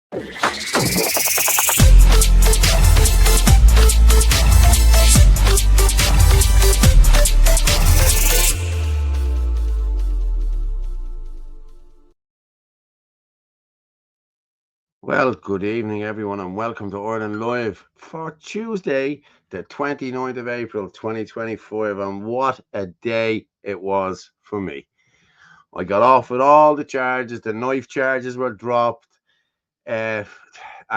Well, good evening, everyone, and welcome to Orla Live for Tuesday, the 29th of April, 2025. And what a day it was for me. I got off with all the charges. The knife charges were dropped, and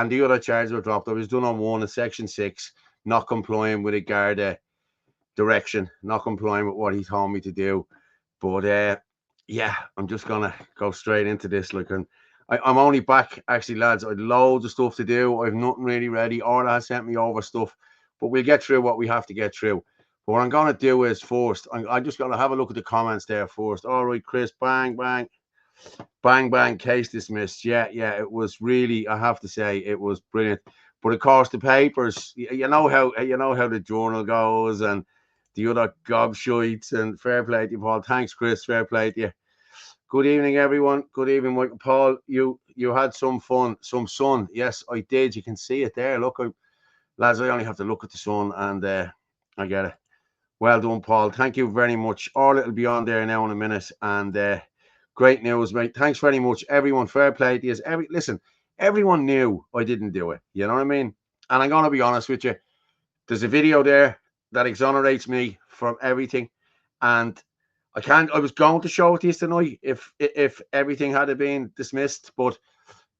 the other charges were dropped. I was done on one, a Section 6, not complying with a Garda direction, not complying with what he told me to do. But yeah, I'm just going to go straight into this. I'm only back, actually, lads. I had loads of stuff to do. I've nothing really ready. Orla has sent me over stuff, but we'll get through what we have to get through. But what I'm going to do is first, I'm just going to have a look at the comments there first. All right, Chris, bang, bang, bang, bang, case dismissed. Yeah, it was really, I have to say, it was brilliant. But of course, the papers, you know how the journal goes and the other gobshites, and fair play to you, Paul. Thanks, Chris. Fair play to you. Good evening, everyone. Good evening, Michael. Paul. You had some fun, some sun. Yes, I did. You can see it there. Look, lads, I only have to look at the sun, and I get it. Well done, Paul. Thank you very much. All it'll be on there now in a minute, and great news, mate. Thanks very much, everyone. Fair play to you. Listen, everyone knew I didn't do it. You know what I mean? And I'm gonna be honest with you. There's a video there that exonerates me from everything, and I was going to show it to you tonight if everything had been dismissed, but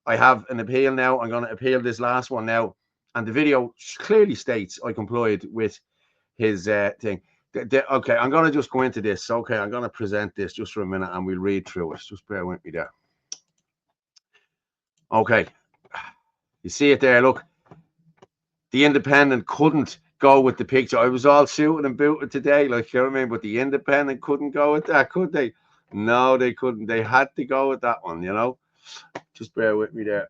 I have an appeal now. I'm going to appeal this last one now, and the video clearly states I complied with his thing. Okay, I'm going to just go into this. Okay, I'm going to present this just for a minute, and we'll read through it. Just bear with me there. Okay, you see it there. Look, the Independent couldn't go with the picture. I was all suited and booted today, like, you know what I mean? But the Independent couldn't go with that, could they? No, they couldn't. They had to go with that one, you know? Just bear with me there.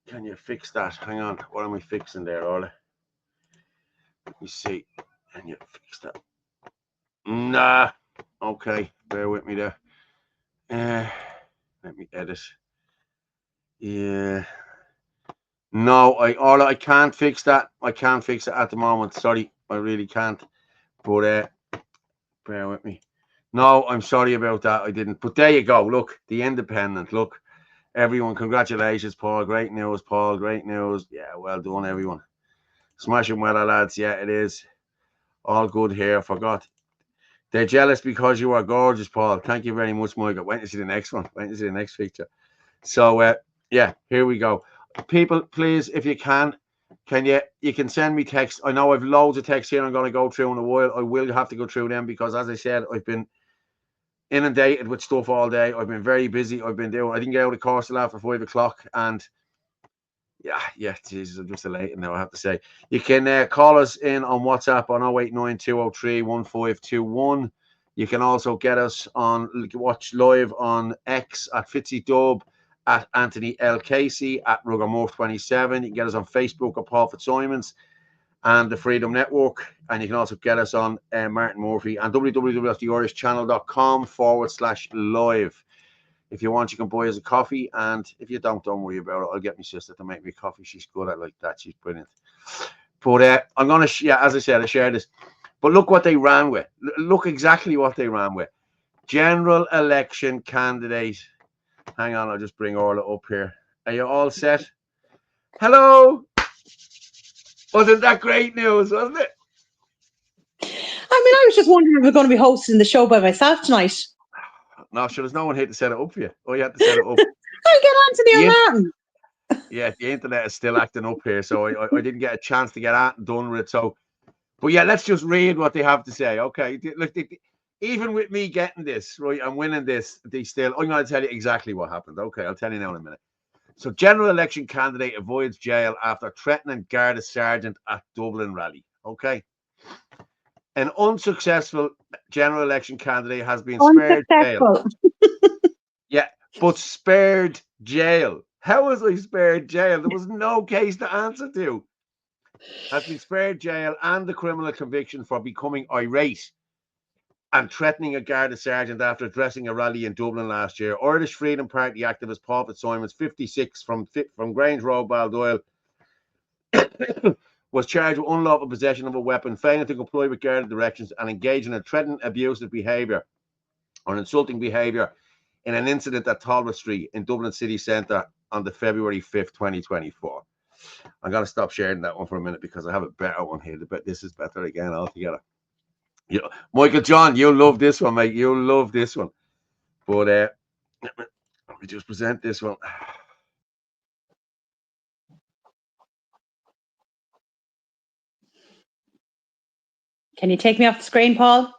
Can you fix that? Hang on. What am I fixing there, Orla? Let me see. Can you fix that? Nah. Okay, bear with me there. Let me edit. Yeah. No, Orla, I can't fix that. I can't fix it at the moment. Sorry, I really can't. But bear with me. No, I'm sorry about that. I didn't. But there you go. Look, the Independent. Look, everyone, congratulations, Paul. Great news, Paul. Great news. Yeah, well done, everyone. Smashing weather, lads. Yeah, it is. All good here. Forgot. They're jealous because you are gorgeous, Paul. Thank you very much, Michael. Wait to see the next one. Wait to see the next picture. So, yeah, here we go. People, please, if you can you can send me text. I know I've loads of texts here I'm going to go through in a while. I will have to go through them because, as I said, I've been inundated with stuff all day. I've been very busy. I didn't get out of course till after 5 o'clock, and yeah, Jesus, I'm just elated now, I have to say. You can call us in on WhatsApp on 089-203-1521. You can also get us watch live on X at FitzyDub, at Anthony L. Casey, at Rugamorph27. You can get us on Facebook at Paul Fitzsimons and the Freedom Network. And you can also get us on Martin Murphy and www.theirishchannel.com/live. If you want, you can buy us a coffee. And if you don't worry about it. I'll get my sister to make me coffee. She's good at like that. She's brilliant. But I'm going to, as I said, I share this. But look what they ran with. Look exactly what they ran with. General election candidate. Hang on, I'll just bring Orla up here. Are you all set? Hello. Wasn't that great news, wasn't it? I was just wondering if we're going to be hosting the show by myself tonight. No, sure, there's no one here to set it up for you. Oh, you had to set it up. I'll get on to the Martin. Yeah, the internet is still acting up here, so I didn't get a chance to get out and done with it. So, but yeah, let's just read what they have to say. Okay, look, even with me getting this right and winning this, I'm going to tell you exactly what happened. Okay, I'll tell you now in a minute. So, general election candidate avoids jail after threatening Garda sergeant at Dublin rally. Okay. An unsuccessful general election candidate has been spared jail. Yeah, but spared jail. How was I spared jail? There was no case to answer to. Has been spared jail and the criminal conviction for becoming irate and threatening a Garda sergeant after addressing a rally in Dublin last year. Irish Freedom Party activist Paul Fitzsimons, 56, from Grange Road, Baldoyle, was charged with unlawful possession of a weapon, failing to comply with Garda directions, and engaging in threatened abusive behaviour or insulting behaviour in an incident at Talbot Street in Dublin city centre on the February 5th, 2024. I'm going to stop sharing that one for a minute because I have a better one here. This is better again altogether. You know, Michael John, you'll love this one, mate. You'll love this one. But let me just present this one. Can you take me off the screen, Paul?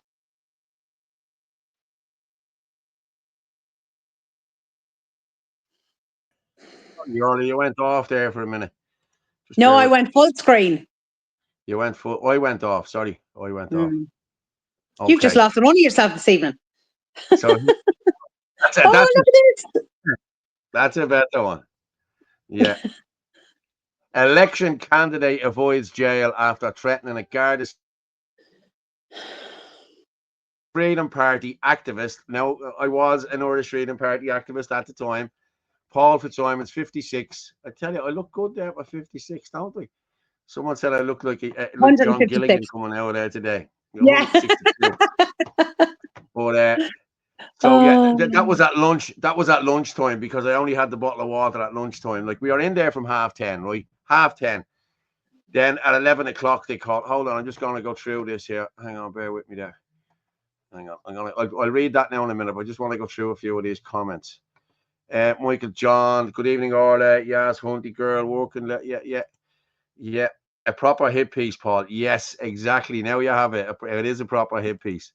You went off there for a minute. Just no, I went full screen. You went full. I went off. Sorry, I went off. Okay. You've just lost the money yourself this evening. So that's a, look at this. That's a better one. Yeah. Election candidate avoids jail after threatening a Garda Freedom Party activist. Now, I was an Irish Freedom Party activist at the time. Paul Fitzsimons, 56. I tell you, I look good there for 56, don't I? Someone said I look like John Gilligan coming out there today. Yeah. But so that was at lunch. That was at lunchtime because I only had the bottle of water at lunchtime. Like, we are in there from 10:30, right? 10:30. Then at 11 o'clock they called. Hold on, I'm just going to go through this here. Hang on, bear with me there. Hang on, I'll read that now in a minute. But I just want to go through a few of these comments. Michael John, good evening, Orla. Yes, Hunty girl working. Yeah. A proper hit piece, Paul. Yes, exactly. Now you have it. It is a proper hit piece.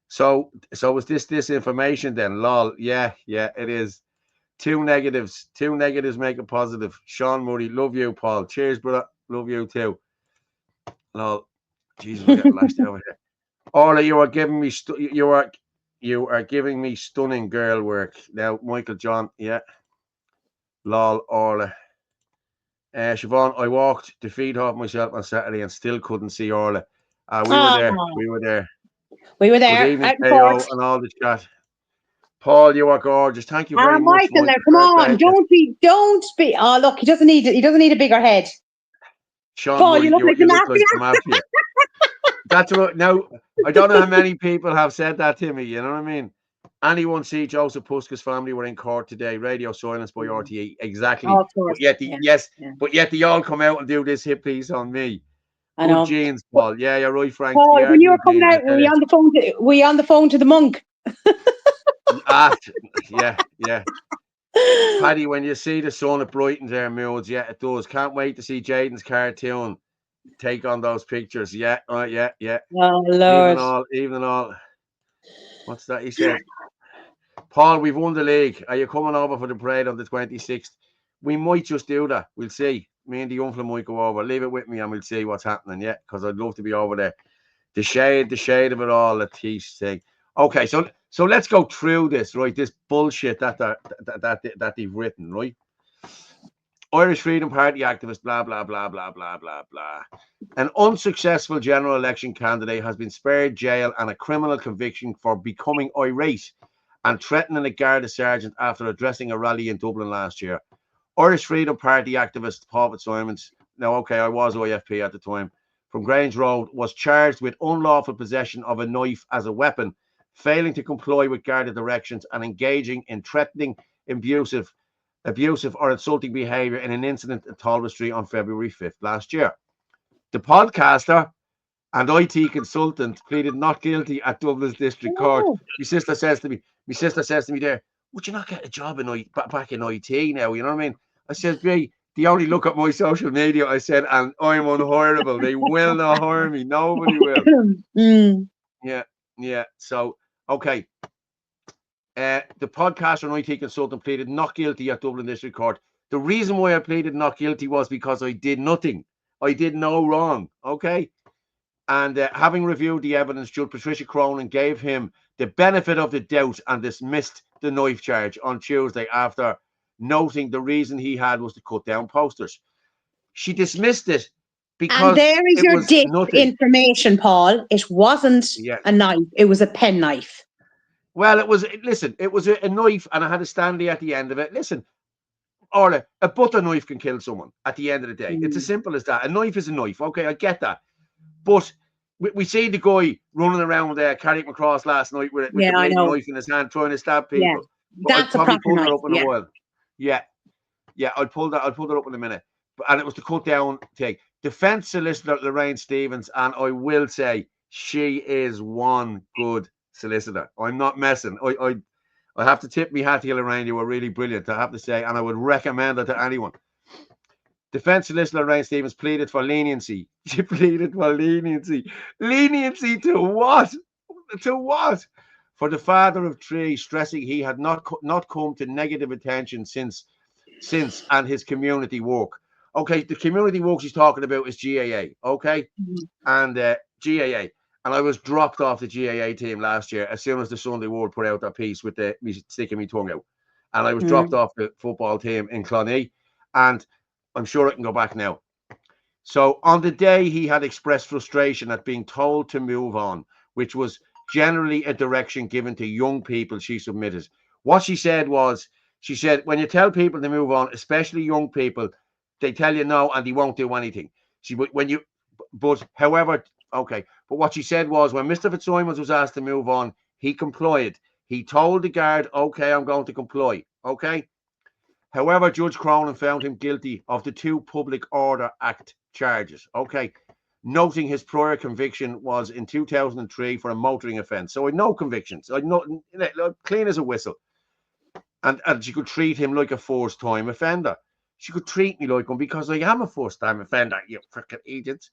So was this information then? Lol. Yeah, it is. Two negatives make a positive. Sean Murray, love you, Paul. Cheers, brother. Love you too. Lol. Jesus, we're getting lashed over here. Orla, you are giving me you are giving me stunning girl work. Now, Michael John, yeah. Lol, Orla. Siobhan, I walked the feed off myself on Saturday and still couldn't see Orla. We were there. Good evening, Theo, and all the chat. Paul, you are gorgeous. Thank you very much. Michael, now, come on, don't be. Oh, look, he doesn't need a bigger head. Sean, Paul, you look like the mafia. That's what. Now, I don't know how many people have said that to me. You know what I mean? Anyone see Joseph Puska's family were in court today? Radio silence by RTE. Exactly. Oh, of course. But yet they all come out and do this hit piece on me. I know. Good genes, Paul. Yeah, you're right, Frank. Paul, when you were coming out, were you on the phone to the monk? Yeah. Paddy, when you see the sun, it brightens their moods. Yeah, it does. Can't wait to see Jaden's cartoon take on those pictures. Yeah. Oh, yeah. Oh, Lord. Even all. What's that? He said, Paul, we've won the league. Are you coming over for the parade on the 26th? We might just do that. We'll see. Me and the young fella might go over. Leave it with me and we'll see what's happening. Yeah, because I'd love to be over there. The shade of it all, the teach thing. Okay, so let's go through this, right? This bullshit that they've written, right? Irish Freedom Party activist, blah, blah, blah, blah, blah, blah, blah. An unsuccessful general election candidate has been spared jail and a criminal conviction for becoming irate and threatening a Garda sergeant after addressing a rally in Dublin last year. Irish Freedom Party activist Paul Fitzsimons, now, okay, I was IFP at the time, from Grange Road, was charged with unlawful possession of a knife as a weapon, failing to comply with Garda directions and engaging in threatening, abusive or insulting behaviour in an incident at Talbot Street on February 5th last year. The podcaster and IT consultant pleaded not guilty at Dublin's District Court. My sister says to me there, would you not get a job back in IT now? You know what I mean? I said, they only look at my social media, I said, and I'm unhirable. They will not hire me. Nobody will. Yeah. So, okay. The podcaster and IT consultant pleaded not guilty at Dublin District Court. The reason why I pleaded not guilty was because I did nothing. I did no wrong. Okay. And having reviewed the evidence, Judge Patricia Cronin gave him the benefit of the doubt and dismissed the knife charge on Tuesday after noting the reason he had was to cut down posters. She dismissed it And because there is it your was nothing. information, Paul. It wasn't Yeah. a knife. It was a penknife. Well, it was, listen, it was a knife and I had a standy at the end of it. Listen, Orla, a butter knife can kill someone at the end of the day. It's as simple as that. A knife is a knife. Okay, I get that. But we see the guy running around there, carrying across last night with the Yeah, I bloody know. knife in his hand, trying to stab Yeah, people. But I'd that's a probably proper pull that knife. up in a Yeah. while. Yeah, yeah, I'll pull that up in a minute. And it was the cut down thing. Defense solicitor Lorraine Stevens, and I will say she is one good solicitor. I'm not messing. I have to tip my hat to you, Lorraine. You were really brilliant, I have to say, and I would recommend it to anyone. Defense solicitor Lorraine Stevens pleaded for leniency. She pleaded for leniency. Leniency to what? To what? For the father of three, stressing he had not come to negative attention since and his community work. Okay, the community work she's talking about is GAA. Okay, and GAA. And I was dropped off the GAA team last year as soon as the Sunday World put out that piece with me sticking my tongue out, and I was dropped off the football team in Clonee, and I'm sure I can go back now. So on the day he had expressed frustration at being told to move on, which was generally a direction given to young people, she submitted. What she said was, she said, when you tell people to move on, especially young people, they tell you no and they won't do anything. However, okay. But what she said was, when Mr. Fitzsimons was asked to move on, he complied. He told the guard, okay, I'm going to comply. Okay. However, Judge Cronin found him guilty of the two Public Order Act charges. Okay. Noting his prior conviction was in 2003 for a motoring offence. So I had no convictions. I no clean as a whistle. And she could treat him like a first-time offender. She could treat me like one because I am a first-time offender, you freaking idiots.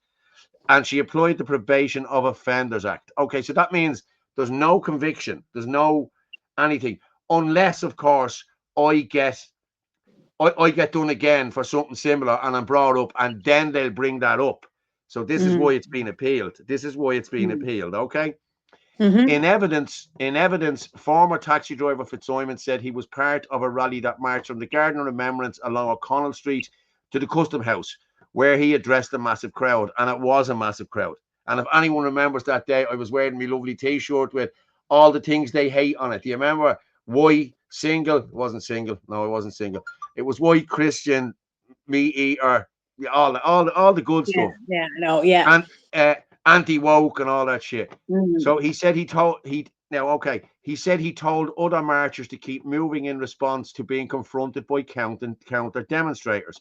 And she applied the Probation of Offenders Act. Okay, so that means there's no conviction. There's no anything. Unless, of course, I get done again for something similar and I'm brought up, and then they'll bring that up. So this is why it's been appealed. This is why it's been appealed, okay? In evidence, former taxi driver Fitzsimons said he was part of a rally that marched from the Garden of Remembrance along O'Connell Street to the Custom House, where he addressed a massive crowd, and it was a massive crowd. And if anyone remembers that day, I was wearing my lovely T-shirt with all the things they hate on it. Do you remember? Why single? It wasn't single. No, it wasn't single. It was white Christian, meat eater, all the good stuff. Yeah, no, yeah. And anti-woke and all that shit. So he said he told other marchers to keep moving in response to being confronted by counter demonstrators.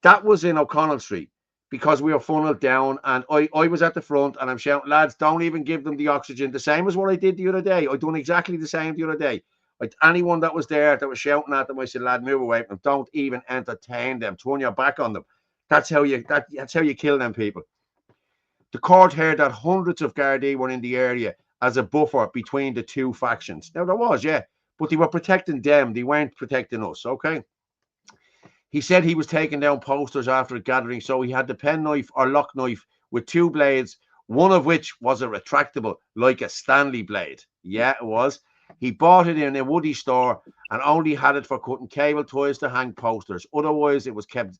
That was in O'Connell Street because we were funneled down, and I was at the front and I'm shouting, lads, don't even give them the oxygen. The same as what I did the other day. I done exactly the same the other day. Anyone that was there that was shouting at them, I said, lad, move away from them. Don't even entertain them. Turn your back on them. That's how you kill them people. The court heard that hundreds of Gardaí were in the area as a buffer between the two factions. Now, there was, yeah, but they were protecting them. They weren't protecting us, okay? He said he was taking down posters after a gathering, so he had the penknife or lock knife with two blades, one of which was a retractable, like a Stanley blade. Yeah, it was. He bought it in a woody store and only had it for cutting cable ties to hang posters. Otherwise, it was kept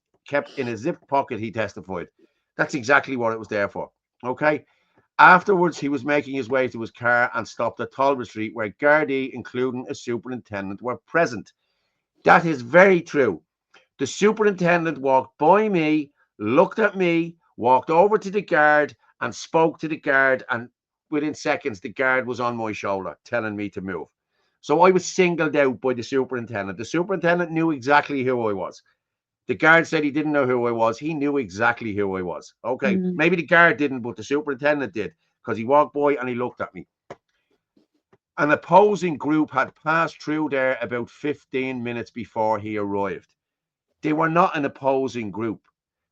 in a zip pocket, he testified. That's exactly what it was there for. Okay. Afterwards, he was making his way to his car and stopped at Talbot Street, where Gardaí, including a superintendent, were present. That is very true. The superintendent walked by me, looked at me, walked over to the guard and spoke to the guard. And within seconds, the guard was on my shoulder telling me to move. So I was singled out by the superintendent. The superintendent knew exactly who I was. The guard said he didn't know who I was. He knew exactly who I was. Okay. Maybe the guard didn't, but the superintendent did, because he walked by and he looked at me. An opposing group had passed through there about 15 minutes before he arrived. They were not an opposing group.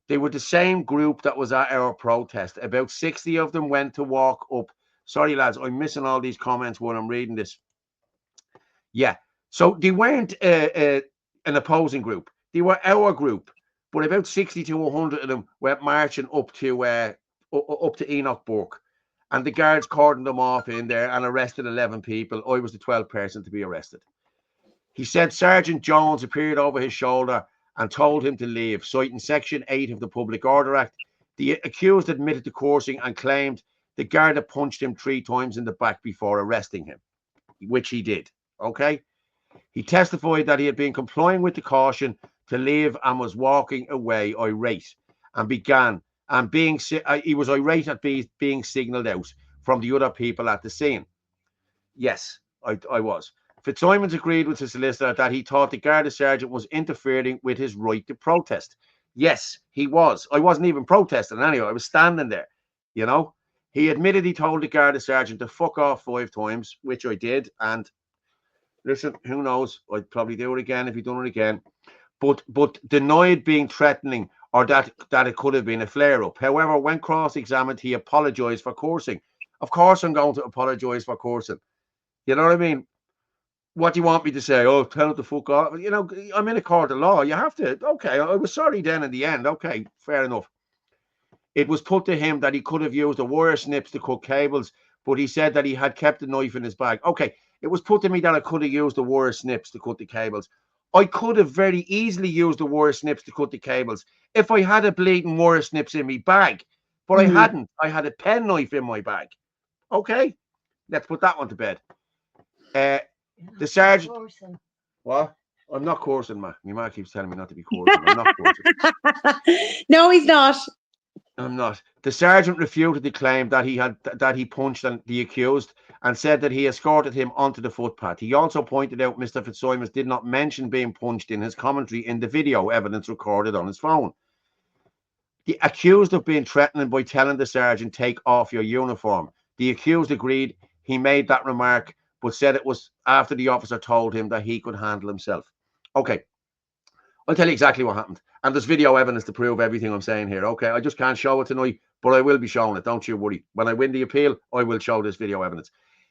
They were the same group that was at our protest. About 60 of them went to walk up. Sorry, lads, I'm missing all these comments when I'm reading this. Yeah. So they weren't an opposing group. They were our group. But about 60 to 100 of them went marching up to Enoch Burke. And the guards cordoned them off in there and arrested 11 people. I was the 12th person to be arrested. He said Sergeant Jones appeared over his shoulder and told him to leave, citing Section 8 of the Public Order Act. The accused admitted to coursing and claimed the guard had punched him 3 times in the back before arresting him, which he did. Okay? He testified that he had been complying with the caution to leave and was walking away irate and he was irate at being signalled out from the other people at the scene. Yes, I was. Fitzsimons agreed with his solicitor that he thought the Garda sergeant was interfering with his right to protest. Yes, he was. I wasn't even protesting anyway. I was standing there, you know. He admitted he told the Garda sergeant to fuck off 5 times, which I did. And listen, who knows? I'd probably do it again if he'd done it again. But denied being threatening or that it could have been a flare-up. However, when cross-examined, he apologised for coursing. Of course I'm going to apologise for coursing. You know what I mean? What do you want me to say? Oh, tell him to fuck off. You know, I'm in a court of law. You have to. Okay, I was sorry then in the end. Okay, fair enough. It was put to him that he could have used the wire snips to cut cables, but he said that he had kept the knife in his bag. Okay, it was put to me that I could have used the wire snips to cut the cables. I could have very easily used the wire snips to cut the cables if I had a bleeding wire snips in my bag, but I hadn't. I had a pen knife in my bag. Okay, let's put that one to bed. The sergeant. What? I'm not coursing, ma. My ma keeps telling me not to be coursing. I'm not coursing. No, he's not. I'm not. The sergeant refuted the claim that he punched the accused and said that he escorted him onto the footpath. He also pointed out Mr. Fitzsimons did not mention being punched in his commentary in the video evidence recorded on his phone. The accused of being threatened by telling the sergeant, take off your uniform. The accused agreed. He made that remark, but said it was after the officer told him that he could handle himself. Okay, I'll tell you exactly what happened. And there's video evidence to prove everything I'm saying here. Okay, I just can't show it tonight, but I will be showing it. Don't you worry. When I win the appeal, I will show this video evidence.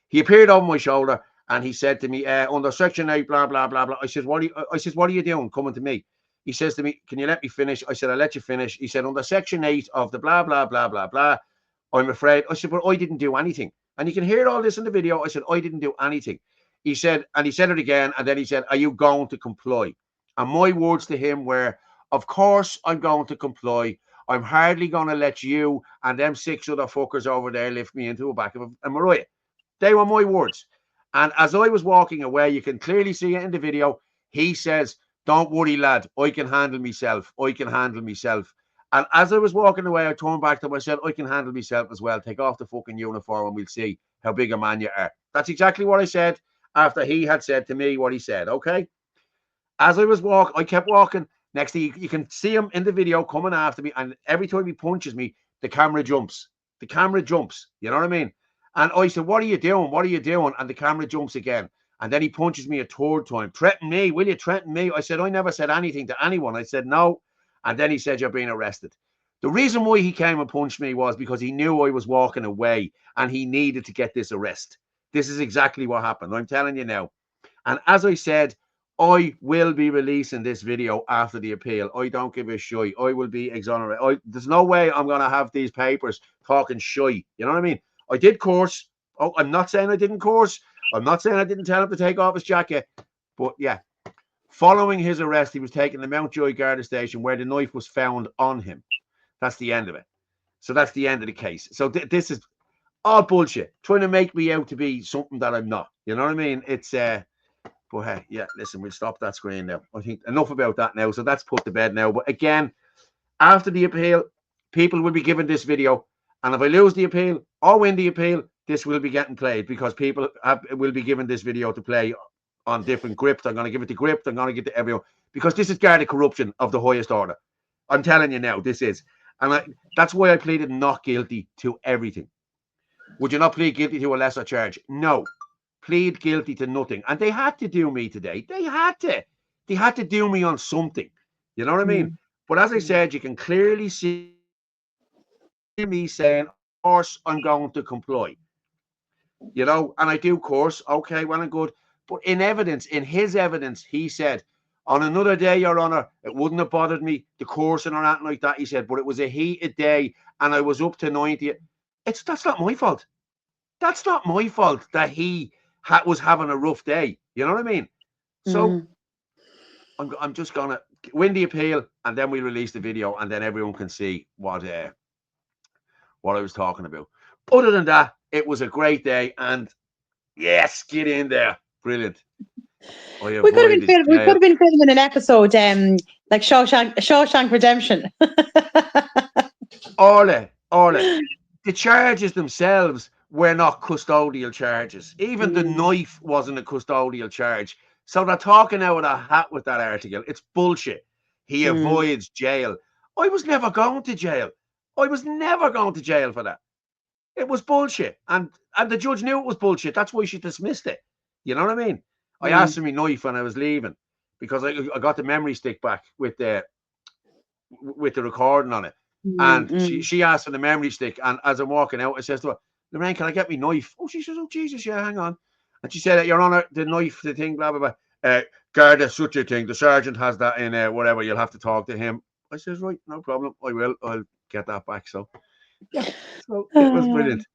He appeared over my shoulder and he said to me, under Section 8, blah, blah, blah, blah. I said, what are you doing coming to me? He says to me, can you let me finish? I said, I'll let you finish. He said, under Section 8 of the blah, blah, blah, blah, blah, I'm afraid. I said, but I didn't do anything. And you can hear all this in the video. I said, I didn't do anything. He said it again. And then he said, are you going to comply? And my words to him were, of course I'm going to comply. I'm hardly going to let you and them 6 other fuckers over there lift me into the back of a Mariah. They were my words. And as I was walking away, you can clearly see it in the video. He says, don't worry, lad. I can handle myself. I can handle myself. And as I was walking away, I turned back to him. I said, I can handle myself as well. Take off the fucking uniform and we'll see how big a man you are. That's exactly what I said after he had said to me what he said. Okay. As I was walking, I kept walking. Next thing you can see him in the video coming after me. And every time he punches me, the camera jumps. The camera jumps. You know what I mean? And I said, what are you doing? What are you doing? And the camera jumps again. And then he punches me a 3rd time. Threaten me. Will you threaten me? I said, I never said anything to anyone. I said, no. And then he said, you're being arrested. The reason why he came and punched me was because he knew I was walking away and he needed to get this arrest. This is exactly what happened. I'm telling you now. And as I said, I will be releasing this video after the appeal. I don't give a shit. I will be exonerated. There's no way I'm going to have these papers talking shy. You know what I mean? I did course. Oh, I'm not saying I didn't course. I'm not saying I didn't tell him to take off his jacket. But yeah, following his arrest, he was taken to Mountjoy Garda Station where the knife was found on him. That's the end of it. So that's the end of the case. So this is all bullshit. Trying to make me out to be something that I'm not. You know what I mean? It's but hey, yeah, listen, we'll stop that screen now. I think enough about that now. So that's put to bed now. But again, after the appeal, people will be given this video. And if I lose the appeal or win the appeal, this will be getting played because people will be given this video to play on different grips. I'm going to give it to grip. I'm going to give it to everyone because this is Garda corruption of the highest order. I'm telling you now, this is. And that's why I pleaded not guilty to everything. Would you not plead guilty to a lesser charge? No. Plead guilty to nothing. And they had to do me today. They had to do me on something. You know what I mean? But as I said, you can clearly see me saying, of course, I'm going to comply. You know, and I do course. Okay, well and good. But in his evidence, he said, on another day, Your Honour, it wouldn't have bothered me, the coursing or anything like that, he said, but it was a heated day and I was up to 90. That's not my fault. That's not my fault that he was having a rough day. You know what I mean? So I'm just going to win the appeal and then we release the video and then everyone can see what what I was talking about. Other than that, it was a great day, and yes, get in there. Brilliant. I avoided We could jail. have been filming an episode, like Shawshank Redemption. Orla, the charges themselves were not custodial charges. Even the knife wasn't a custodial charge. So they're talking out of a hat with that article. It's bullshit. He avoids jail. I was never going to jail. I was never going to jail for that. It was bullshit. And the judge knew it was bullshit. That's why she dismissed it. You know what I mean? I asked for my knife when I was leaving because I got the memory stick back with the recording on it. And she asked for the memory stick. And as I'm walking out, I says to her, Lorraine, can I get me knife? Oh, she says, oh, Jesus, yeah, hang on. And she said, Your Honour, the knife, the thing, blah, blah, blah. Garda, such a thing. The sergeant has that in whatever. You'll have to talk to him. I says, right, no problem. I will. I'll get that back. So, yeah. So it was brilliant.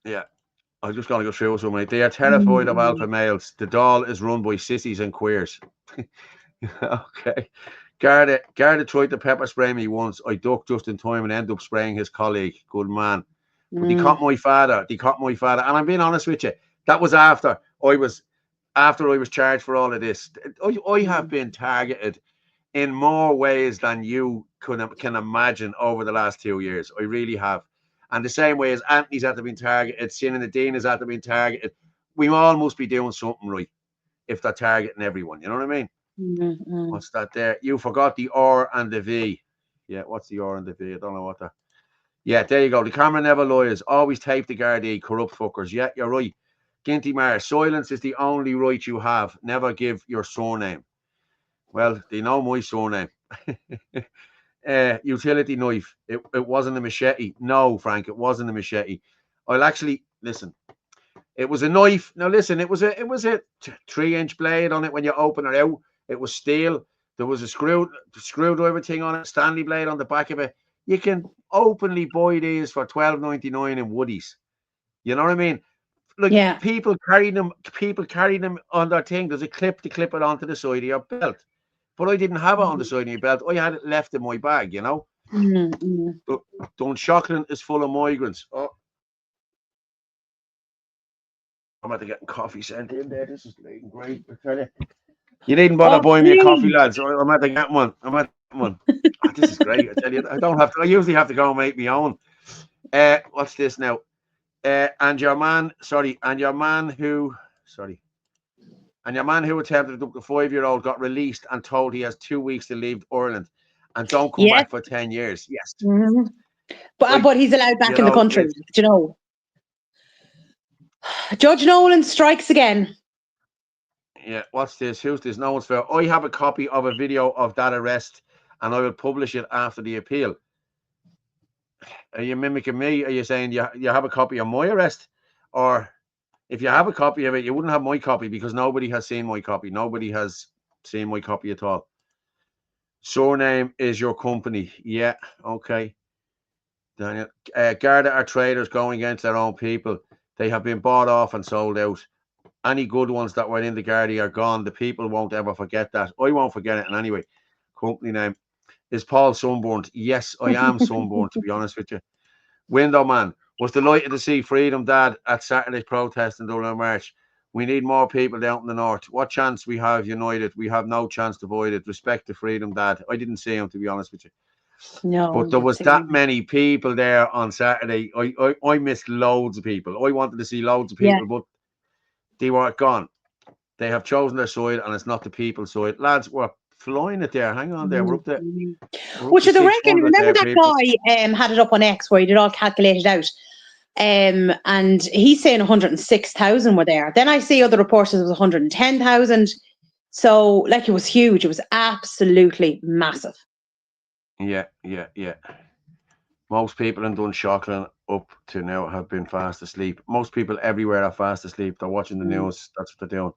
Yeah. I'm just going to go through some of it. They are terrified of alpha males. The doll is run by sissies and queers. Okay. Garda tried to pepper spray me once. I ducked just in time and ended up spraying his colleague. Good man. But they caught my father. And I'm being honest with you. That was after I was charged for all of this. I have been targeted in more ways than you can imagine over the last 2 years. I really have. And the same way as Anthony's had to be targeted, Sin and Nadine has had to be targeted. We all must be doing something right if they're targeting everyone. You know what I mean? What's that there? You forgot the R and the V. Yeah, what's the R and the V? I don't know what that. Yeah, there you go. The camera never lies. Always tape the Gardaí, corrupt fuckers. Yeah, you're right. Ginty Mar, silence is the only right you have. Never give your surname. Well, they know my surname. Utility knife. It wasn't a machete. No, Frank, it wasn't a machete. I'll actually listen. It was a knife. Now listen, it was a 3-inch blade on it when you open it out. It was steel. There was a screwdriver thing on it, Stanley blade on the back of it. You can openly buy these for $12.99 in Woodies. You know what I mean? Like people carry them on their thing. There's a clip to clip it onto the side of your belt. But I didn't have it on the side of my belt. I had it left in my bag, you know. Dunshaughlin is full of migrants. Oh. I'm at getting coffee sent in there. This is late and great. I tell you. You needn't bother buying me a coffee, lads. I'm at getting one. Oh, this is great. I tell you, I usually have to go and make my own. What's this now? And your man who attempted to duck the 5-year-old got released and told he has 2 weeks to leave Ireland and don't come back for 10 years. Yes. But he's allowed back in the country. Do you know? Judge Nolan strikes again. Yeah, what's this? Who's this? No one's fair. I have a copy of a video of that arrest and I will publish it after the appeal. Are you mimicking me? Are you saying you have a copy of my arrest? Or if you have a copy of it, you wouldn't have my copy because nobody has seen my copy. Nobody has seen my copy at all. Surname is your company. Yeah, okay. Daniel. Garda are traders going against their own people. They have been bought off and sold out. Any good ones that were in the Garda are gone. The people won't ever forget that. I won't forget it. And anyway, company name. Is Paul sunburned? Yes, I am sunburned, to be honest with you. Window man, was delighted to see Freedom Dad at Saturday's protest in Dublin March. We need more people down in the north. What chance we have united? We have no chance to avoid it. Respect to Freedom Dad. I didn't see him, to be honest with you. No. But there was that many people there on Saturday. I missed loads of people. I wanted to see loads of people, but they were gone. They have chosen their side, and it's not the people's side. Lads, we're flying it there. Hang on there. We're up there. Which is the reckon. Remember that guy had it up on X where he did all calculated out. And he's saying 106,000 were there. Then I see other reports it was 110,000. So like it was huge. It was absolutely massive. Yeah. Most people in Dunshaughlin up to now have been fast asleep. Most people everywhere are fast asleep. They're watching the news. That's what they're doing.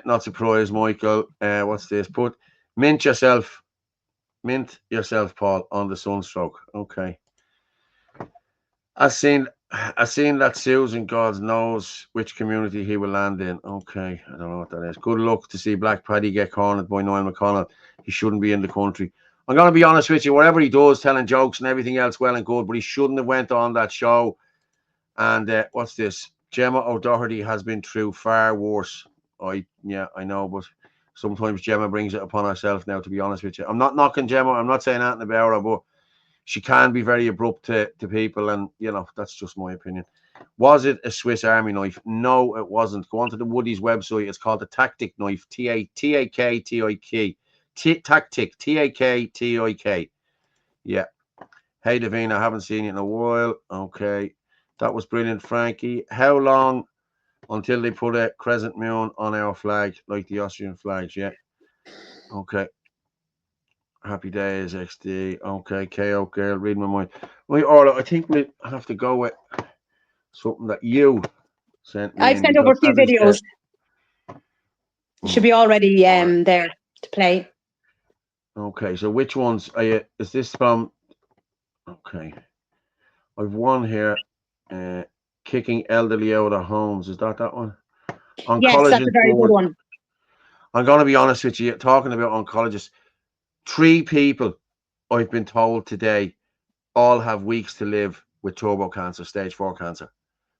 Not surprised, Michael. What's this? Mint yourself, Paul, on the sunstroke. Okay. I seen that Susan God knows which community he will land in. Okay, I don't know what that is. Good luck to see Black Paddy get cornered by Niall McConnell. He shouldn't be in the country. I'm going to be honest with you. Whatever he does, telling jokes and everything else, well and good, but he shouldn't have went on that show. And what's this? Gemma O'Doherty has been through far worse. I know, but sometimes Gemma brings it upon herself now, to be honest with you. I'm not knocking Gemma. I'm not saying anything about her, but she can be very abrupt to people, and, that's just my opinion. Was it a Swiss Army knife? No, it wasn't. Go on to the Woody's website. It's called the Tactic Knife. Taktik. Tactic. Taktik. Yeah. Hey, Davina, I haven't seen you in a while. Okay. That was brilliant, Frankie. How long until they put a crescent moon on our flag, like the Austrian flags? Yeah. Okay. Happy days, XD. Okay. KO girl, read my mind. Right, Orla, I think we have to go with something that you sent me I've in, sent over because, a few as I said, videos. Should be already there to play. Okay, so which ones are you? Is this from? Okay, I've one here. Kicking elderly out of homes. Is that one? Yes, that's a Oncologist very good board. one. I'm going to be honest with you. Talking about oncologists, 3 people I've been told today all have weeks to live with turbo cancer, stage 4 cancer.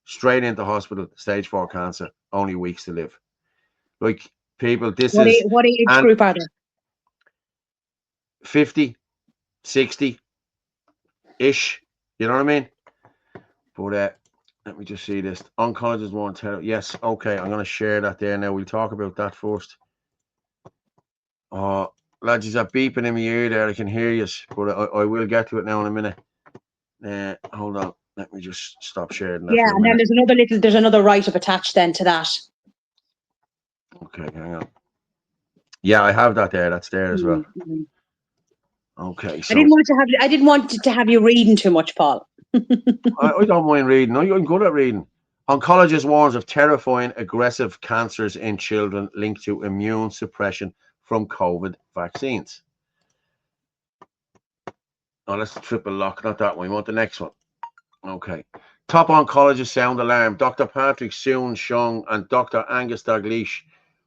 Straight into hospital, stage 4 cancer, only weeks to live. Like, people, this What is, age and group are they? 50, 60 ish. You know what I mean? But let me just see this. Oncologists won't tell. Yes, okay. I'm going to share that there now. We'll talk about that first. Oh, lads, is that beeping in my ear there? I can hear you, but I will get to it now in a minute. Hold on. Let me just stop sharing that Yeah, for a and then minute. there's another write-up attached then to that. Okay, hang on. Yeah, I have that there. That's there as well. Mm-hmm. Okay, so I didn't want to have you reading too much, Paul. I don't mind reading. I'm good at reading. Oncologist warns of terrifying aggressive cancers in children linked to immune suppression from COVID vaccines. Oh, that's the triple lock, not that one. We want the next one. Okay. Top oncologists sound alarm. Dr. Patrick Soon-Shong and Dr. Angus Dalgleish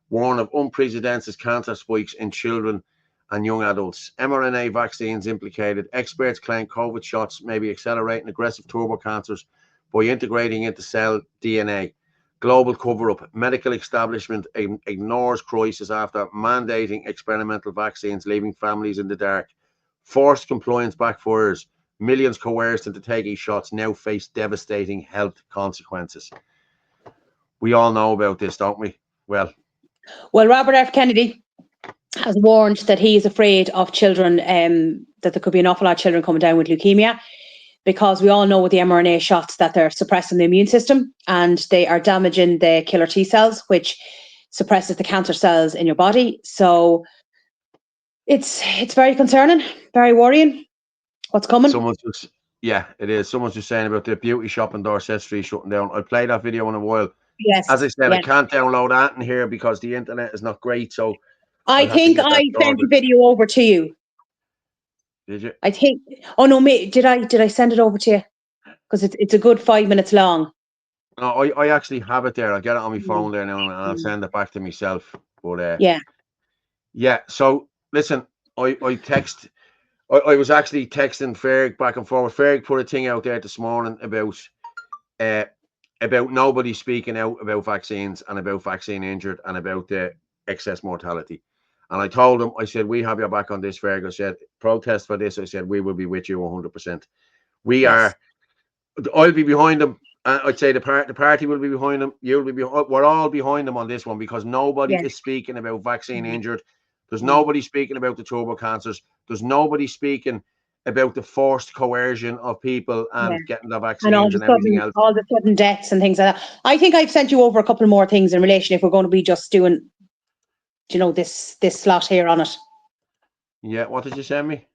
warn of unprecedented cancer spikes in children and young adults. mRNA vaccines implicated. Experts claim COVID shots may be accelerating aggressive turbo cancers by integrating into cell DNA. Global cover-up. Medical establishment ignores crisis after mandating experimental vaccines, leaving families in the dark. Forced compliance backfires. Millions coerced into taking shots now face devastating health consequences. We all know about this, don't we? Well, Robert F. Kennedy has warned that he is afraid of children, that there could be an awful lot of children coming down with leukemia, because we all know with the mRNA shots that they're suppressing the immune system and they are damaging the killer T cells, which suppresses the cancer cells in your body. So it's very concerning, very worrying. What's coming? it is. Someone's just saying about the beauty shop in Dorset Street shutting down. I'll play that video in a while. Yes. As I said, yes. I can't download that in here because the internet is not great. So I think I sent the video over to you. Did you? I think. Oh no, mate. Did I send it over to you? Because it's a good 5 minutes long. No, I actually have it there. I'll get it on my phone there now and I'll send it back to myself. But yeah. So listen, I was actually texting Ferg back and forward. Ferg put a thing out there this morning about nobody speaking out about vaccines and about vaccine injured and about the excess mortality. And I told him, I said, we have your back on this, Ferg. I said, protest for this. I said, we will be with you 100%. We are. I'll be behind them. I'd say the party will be behind them. You'll be behind. We're all behind them on this one because nobody is speaking about vaccine injured. There's nobody speaking about the turbo cancers. There's nobody speaking about the forced coercion of people and getting the vaccines and everything else. All the sudden deaths and things like that. I think I've sent you over a couple more things in relation if we're going to be just doing, this slot here on it. Yeah, what did you send me?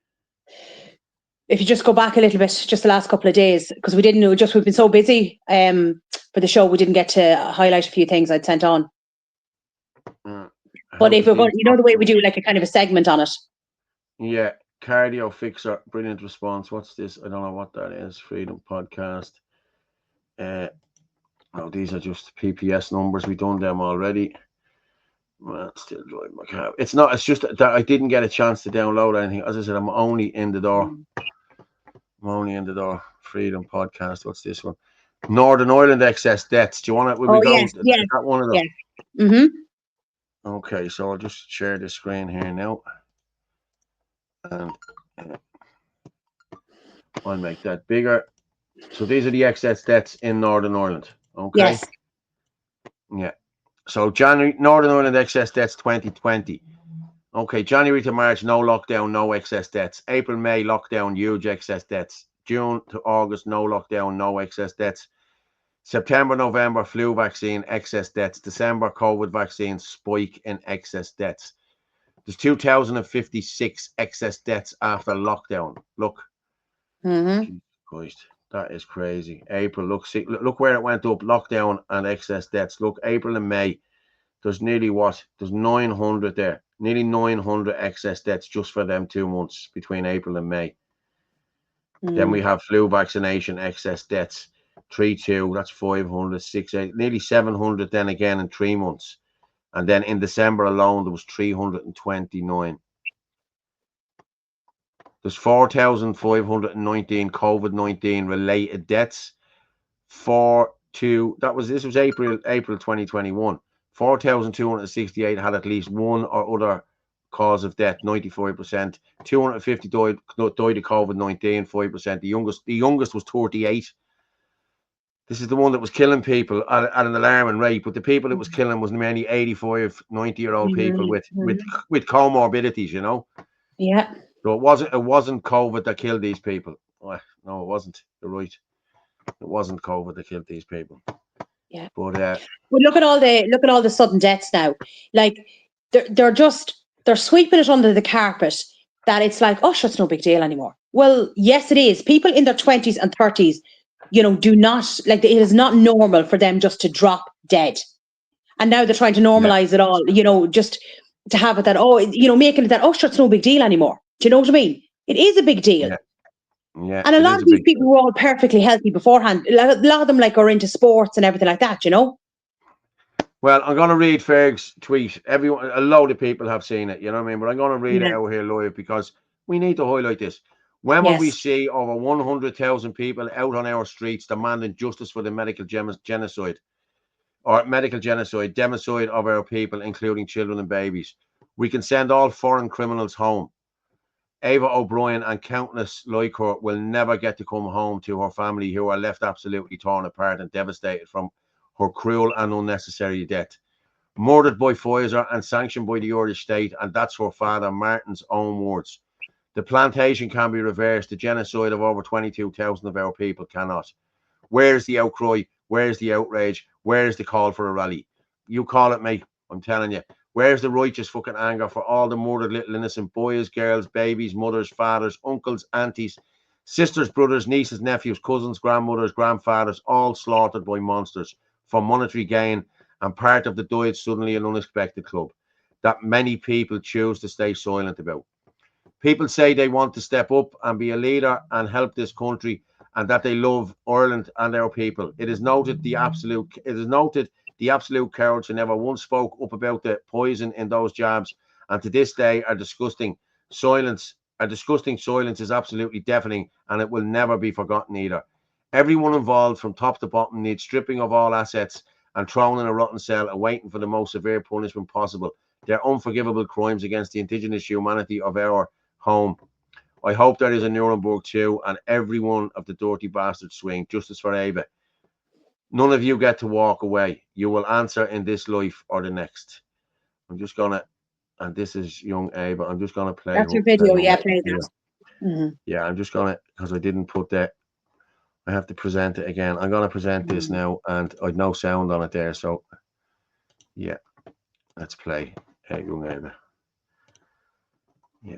If you just go back a little bit, just the last couple of days, because we've been so busy for the show, we didn't get to highlight a few things I'd sent on. But if we're going, the way we do like a kind of a segment on it. Yeah, cardio fixer, brilliant response. What's this? I don't know what that is. Freedom podcast. These are just PPS numbers. We've done them already. Well, still driving my car. It's not. It's just that I didn't get a chance to download anything. As I said, I'm only in the door. I'm only in the door. Freedom podcast. What's this one? Northern Ireland excess debts. Do you want it? Will we go? Yes, yes, that one of them. yes. Mm-hmm. Okay, so I'll just share the screen here now, and I'll make that bigger. So these are the excess debts in Northern Ireland. Okay. Yes. Yeah. So January, Northern Ireland excess debts 2020. Okay, January to March, no lockdown, no excess debts. April, May, lockdown, huge excess debts. June to August, no lockdown, no excess debts. September, November, flu vaccine, excess debts. December, COVID vaccine, spike in excess debts. There's 2,056 excess debts after lockdown. Look. Jesus Christ, that is crazy. April, look where it went up. Lockdown and excess debts. Look, April and May. There's nearly There's 900 there. Nearly 900 excess debts just for them 2 months between April and May. Then we have flu vaccination excess debts. 3,2, that's 500, 6,8, nearly 700 then again in 3 months. And then in December alone, there was 329. There's 4,519 COVID-19 related deaths. This was April 2021. 4,268 had at least one or other cause of death, 95%. 250 died of COVID-19, 5%. The youngest was 38. This is the one that was killing people at an alarming rate, but the people it was killing was mainly 85, 90-year-old people with comorbidities, you know. Yeah. So it wasn't COVID that killed these people. No, it wasn't. You're right. It wasn't COVID that killed these people. Yeah. But look at all the sudden deaths now. Like they're sweeping it under the carpet that it's like, oh, sure, it's no big deal anymore. Well, yes, it is. People in their 20s and 30s, do not, like, it is not normal for them just to drop dead. And now they're trying to normalize it all, just to have it that, making it that, oh, sure, it's no big deal anymore. Do you know what I mean? It is a big deal. Yeah, and a lot of these people were all perfectly healthy beforehand. A lot of them are into sports and everything like that, Well, I'm going to read Ferg's tweet. A load of people have seen it, you know what I mean? But I'm going to read it out here live because we need to highlight this. When will we see over 100,000 people out on our streets demanding justice for the medical genocide democide of our people, including children and babies? We can send all foreign criminals home. Ava O'Brien and countless like her will never get to come home to her family, who are left absolutely torn apart and devastated from her cruel and unnecessary death. Murdered by Pfizer and sanctioned by the Irish state, and that's her father Martin's own words. The plantation can be reversed. The genocide of over 22,000 of our people cannot. Where is the outcry? Where is the outrage? Where is the call for a rally? You call it, mate. I'm telling you. Where's the righteous fucking anger for all the murdered little innocent boys, girls, babies, mothers, fathers, uncles, aunties, sisters, brothers, nieces, nephews, cousins, grandmothers, grandfathers, all slaughtered by monsters for monetary gain and part of the died suddenly and unexpected club that many people choose to stay silent about? People say they want to step up and be a leader and help this country, and that they love Ireland and our people. It is noted the absolute cowards who never once spoke up about the poison in those jabs, and to this day are disgusting silence. A disgusting silence is absolutely deafening, and it will never be forgotten either. Everyone involved from top to bottom needs stripping of all assets and thrown in a rotten cell, awaiting for the most severe punishment possible. They're unforgivable crimes against the indigenous humanity of our home. I hope there is a Nuremberg too, and every one of the dirty bastards swing justice for Ava. None of you get to walk away. You will answer in this life or the next. I'm just gonna, and this is young Ava. I'm just gonna play. That's your video, play that. Yeah, I'm just gonna, because I didn't put that. I have to present it again. I'm gonna present this now, and I've no sound on it there. So, yeah, let's play. Hey, young Ava. Yeah.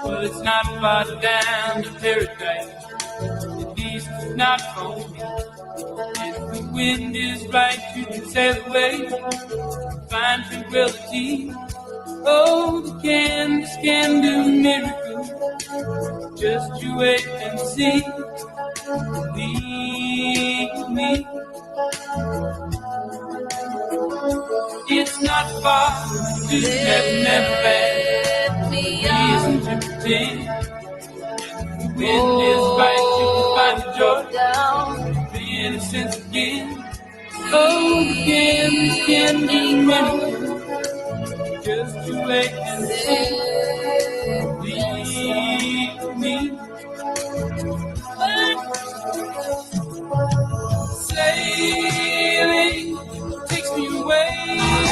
Well, it's not far down to paradise, at least it's not for me. If the wind is right, you can sail away, find tranquility. Oh, the canvas can do miracles, just you wait and see. Believe me, it's not far to never land. Reason to pretend the wind is right, you can find the joy, the innocence again. Oh, the canvas can do miracles, just you wait and see. Believe me. Sailing takes me away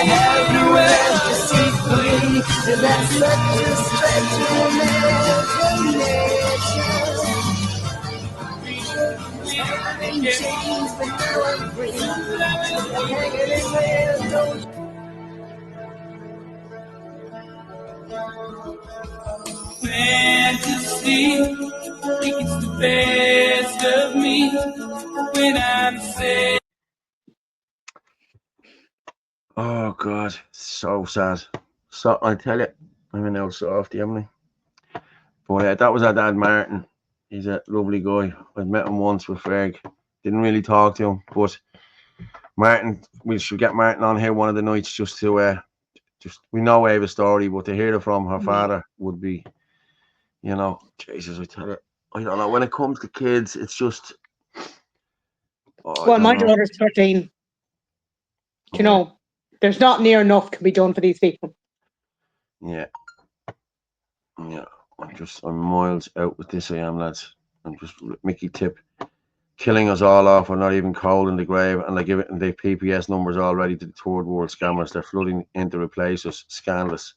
everywhere I see clean. And that's such a special fantasy, it gets the best of me when I'm sad. Oh God, so sad. So I tell you, I'm an old softy, haven't I? But that was our dad, Martin. He's a lovely guy. I've met him once with Ferg. Didn't really talk to him, but Martin, we should get Martin on here one of the nights just to just we know Ava's story, but to hear it from her father would be, Jesus, I tell you, I don't know. When it comes to kids, it's just. Well, my daughter's 13. You know, there's not near enough can be done for these people. Yeah. I'm miles out with this. I am, lads. I'm just Mickey Tip killing us all off. We're not even cold in the grave, and they give it, and they PPS numbers already to the third world scammers. They're flooding in to replace us. Scandalous.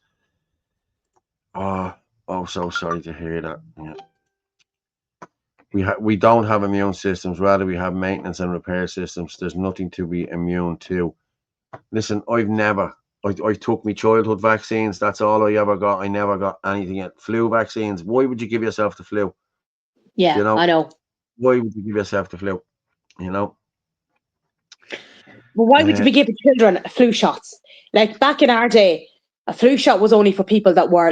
Oh, so sorry to hear that. Yeah. We don't have immune systems. Rather, we have maintenance and repair systems. There's nothing to be immune to. Listen, I took my childhood vaccines. That's all I ever got. I never got anything yet. Flu vaccines. Why would you give yourself the flu? Yeah, I know. Why would you give yourself the flu? But why would you be giving children flu shots? Like back in our day, a flu shot was only for people that were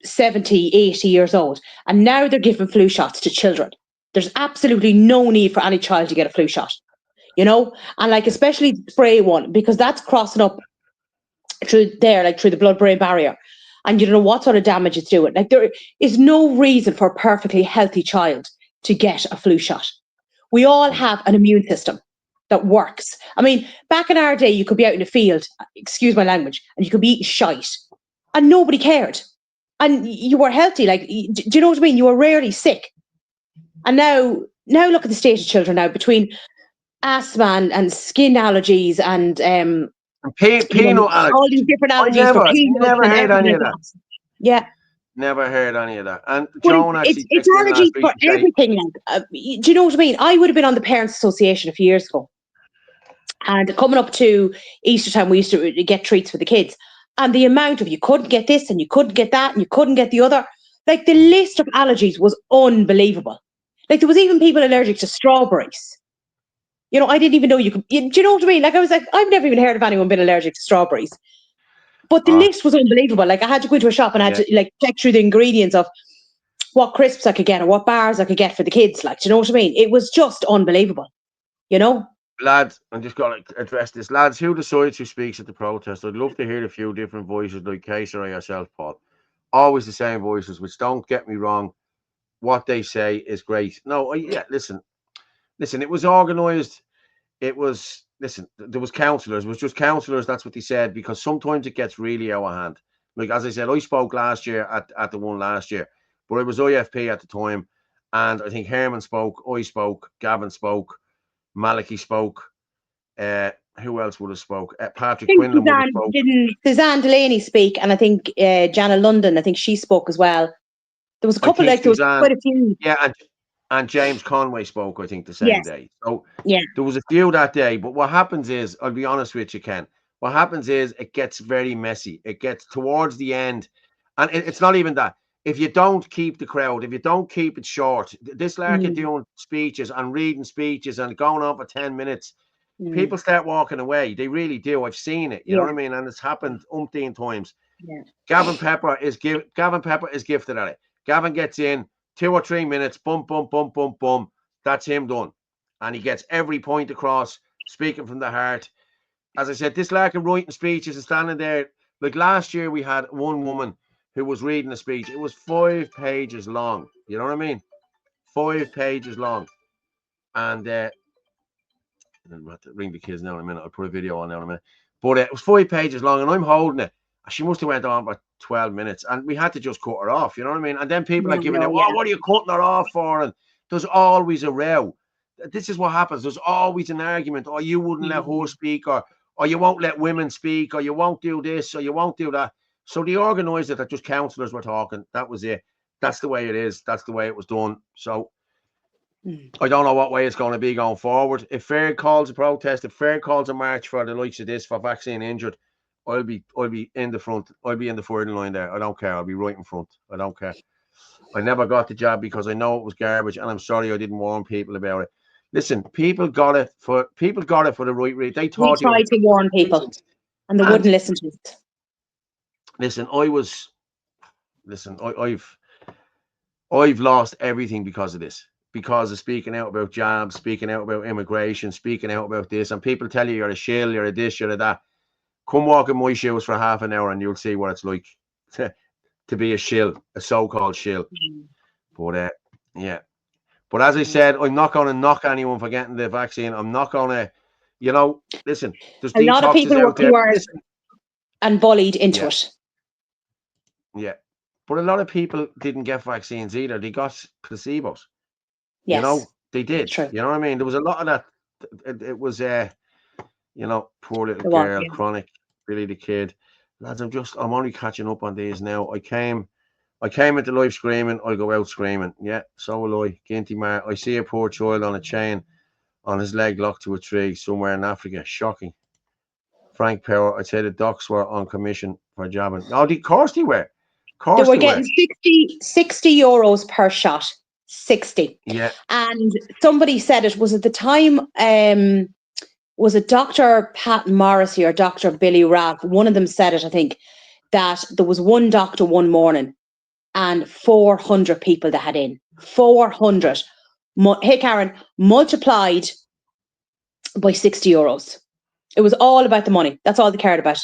70, 80 years old. And now they're giving flu shots to children. There's absolutely no need for any child to get a flu shot. And especially the spray one, because that's crossing up through there, through the blood-brain barrier. And you don't know what sort of damage it's doing. There is no reason for a perfectly healthy child to get a flu shot. We all have an immune system that works. I mean, back in our day, you could be out in the field, excuse my language, and you could be eating shite, and nobody cared. And you were healthy. Do you know what I mean? You were rarely sick. And now look at the state of children now, between asthma and skin allergies and peanut allergies. All these different allergies for peanuts. Never heard any of that. Yeah. Never heard any of that. And but Joan actually it's allergies for everything. Do you know what I mean? I would have been on the Parents Association a few years ago. And coming up to Easter time, we used to get treats for the kids. And the amount of you couldn't get this and you couldn't get that and you couldn't get the other. The list of allergies was unbelievable. There was even people allergic to strawberries. I didn't even know you could. Do you know what I mean? I was I've never even heard of anyone being allergic to strawberries. But the list was unbelievable. I had to go into a shop and I had to check through the ingredients of what crisps I could get or what bars I could get for the kids. Do you know what I mean? It was just unbelievable. Lads, I'm just going to address this. Lads, who decides who speaks at the protest? I'd love to hear a few different voices like Casey or yourself, Paul. Always the same voices, which don't get me wrong. What they say is great. No, listen, it was organised. There was councillors. It was just councillors. That's what they said, because sometimes it gets really out of hand. As I said, I spoke last year at the one last year, but it was IFP at the time. And I think Herman spoke, I spoke, Gavin spoke, Malachy spoke. Who else would have spoke? Patrick Quinlan would have spoke. Didn't Suzanne Delaney speak? And I think Jana London, I think she spoke as well. There was a couple, there was quite a few. Yeah, and James Conway spoke, I think, the same day. So yeah, there was a few that day. But what happens is, I'll be honest with you, Ken. What happens is it gets very messy. It gets towards the end, and it's not even that. If you don't keep the crowd, if you don't keep it short, this lark of doing speeches and reading speeches and going on for 10 minutes, people start walking away. They really do. I've seen it. You know what I mean? And it's happened umpteen times. Yeah. Gavin Pepper is gifted at it. Gavin gets in 2 or 3 minutes, boom, boom, boom, boom, boom. That's him done. And he gets every point across, speaking from the heart. As I said, this lack of writing speeches and standing there. Like last year, we had one woman who was reading a speech. It was 5 pages long. You know what I mean? 5 pages long. And I'm going to ring the kids now in a minute. I'll put a video on now in a minute. But it was 5 pages long, and I'm holding it. She must have went on for 12 minutes, and we had to just cut her off. You know what I mean? And then people are giving it, what are you cutting her off for? And there's always a row. This is what happens. There's always an argument. Or you wouldn't let her speak, or you won't let women speak, or you won't do this, or you won't do that. So they organised it that just councillors were talking. That was it. That's the way it is. That's the way it was done. So I don't know what way it's going to be going forward. If Fair calls a protest, if Fair calls a march for the likes of this, for vaccine injured, I'll be in the front. I'll be in the firing line there. I don't care. I'll be right in front. I don't care. I never got the job because I know it was garbage, and I'm sorry I didn't warn people about it. Listen, people got it for the right reason. They thought we tried to warn people, and they wouldn't listen to it. Listen, I've lost everything because of this. Because of speaking out about jobs, speaking out about immigration, speaking out about this, and people tell you you're a shill, you're a this, you're a that. Come walk in my shoes for half an hour and you'll see what it's like to be a shill, a so-called shill. But yeah. But as I said, I'm not going to knock anyone for getting the vaccine. I'm not going to, listen, there's a lot of people were coerced and bullied into it. Yeah. But a lot of people didn't get vaccines either. They got placebos. Yes. They did. True. You know what I mean? There was a lot of that. It was, poor little girl, chronic, Billy the Kid. Lads, I'm only catching up on these now. I came into life screaming, I'll go out screaming. Yeah, so will I. Ginty Mar, I see a poor child on a chain on his leg locked to a tree somewhere in Africa. Shocking. Frank Power, I'd say the docs were on commission for jabbing. No, of course they were. They were getting 60 euros per shot. 60. Yeah. And somebody said it was at the time, was it Dr. Pat Morrissey or Dr. Billy Rath? One of them said it, I think, that there was one doctor one morning and 400 people that had in. 400. Hey, Karen, multiplied by 60 euros. It was all about the money. That's all they cared about.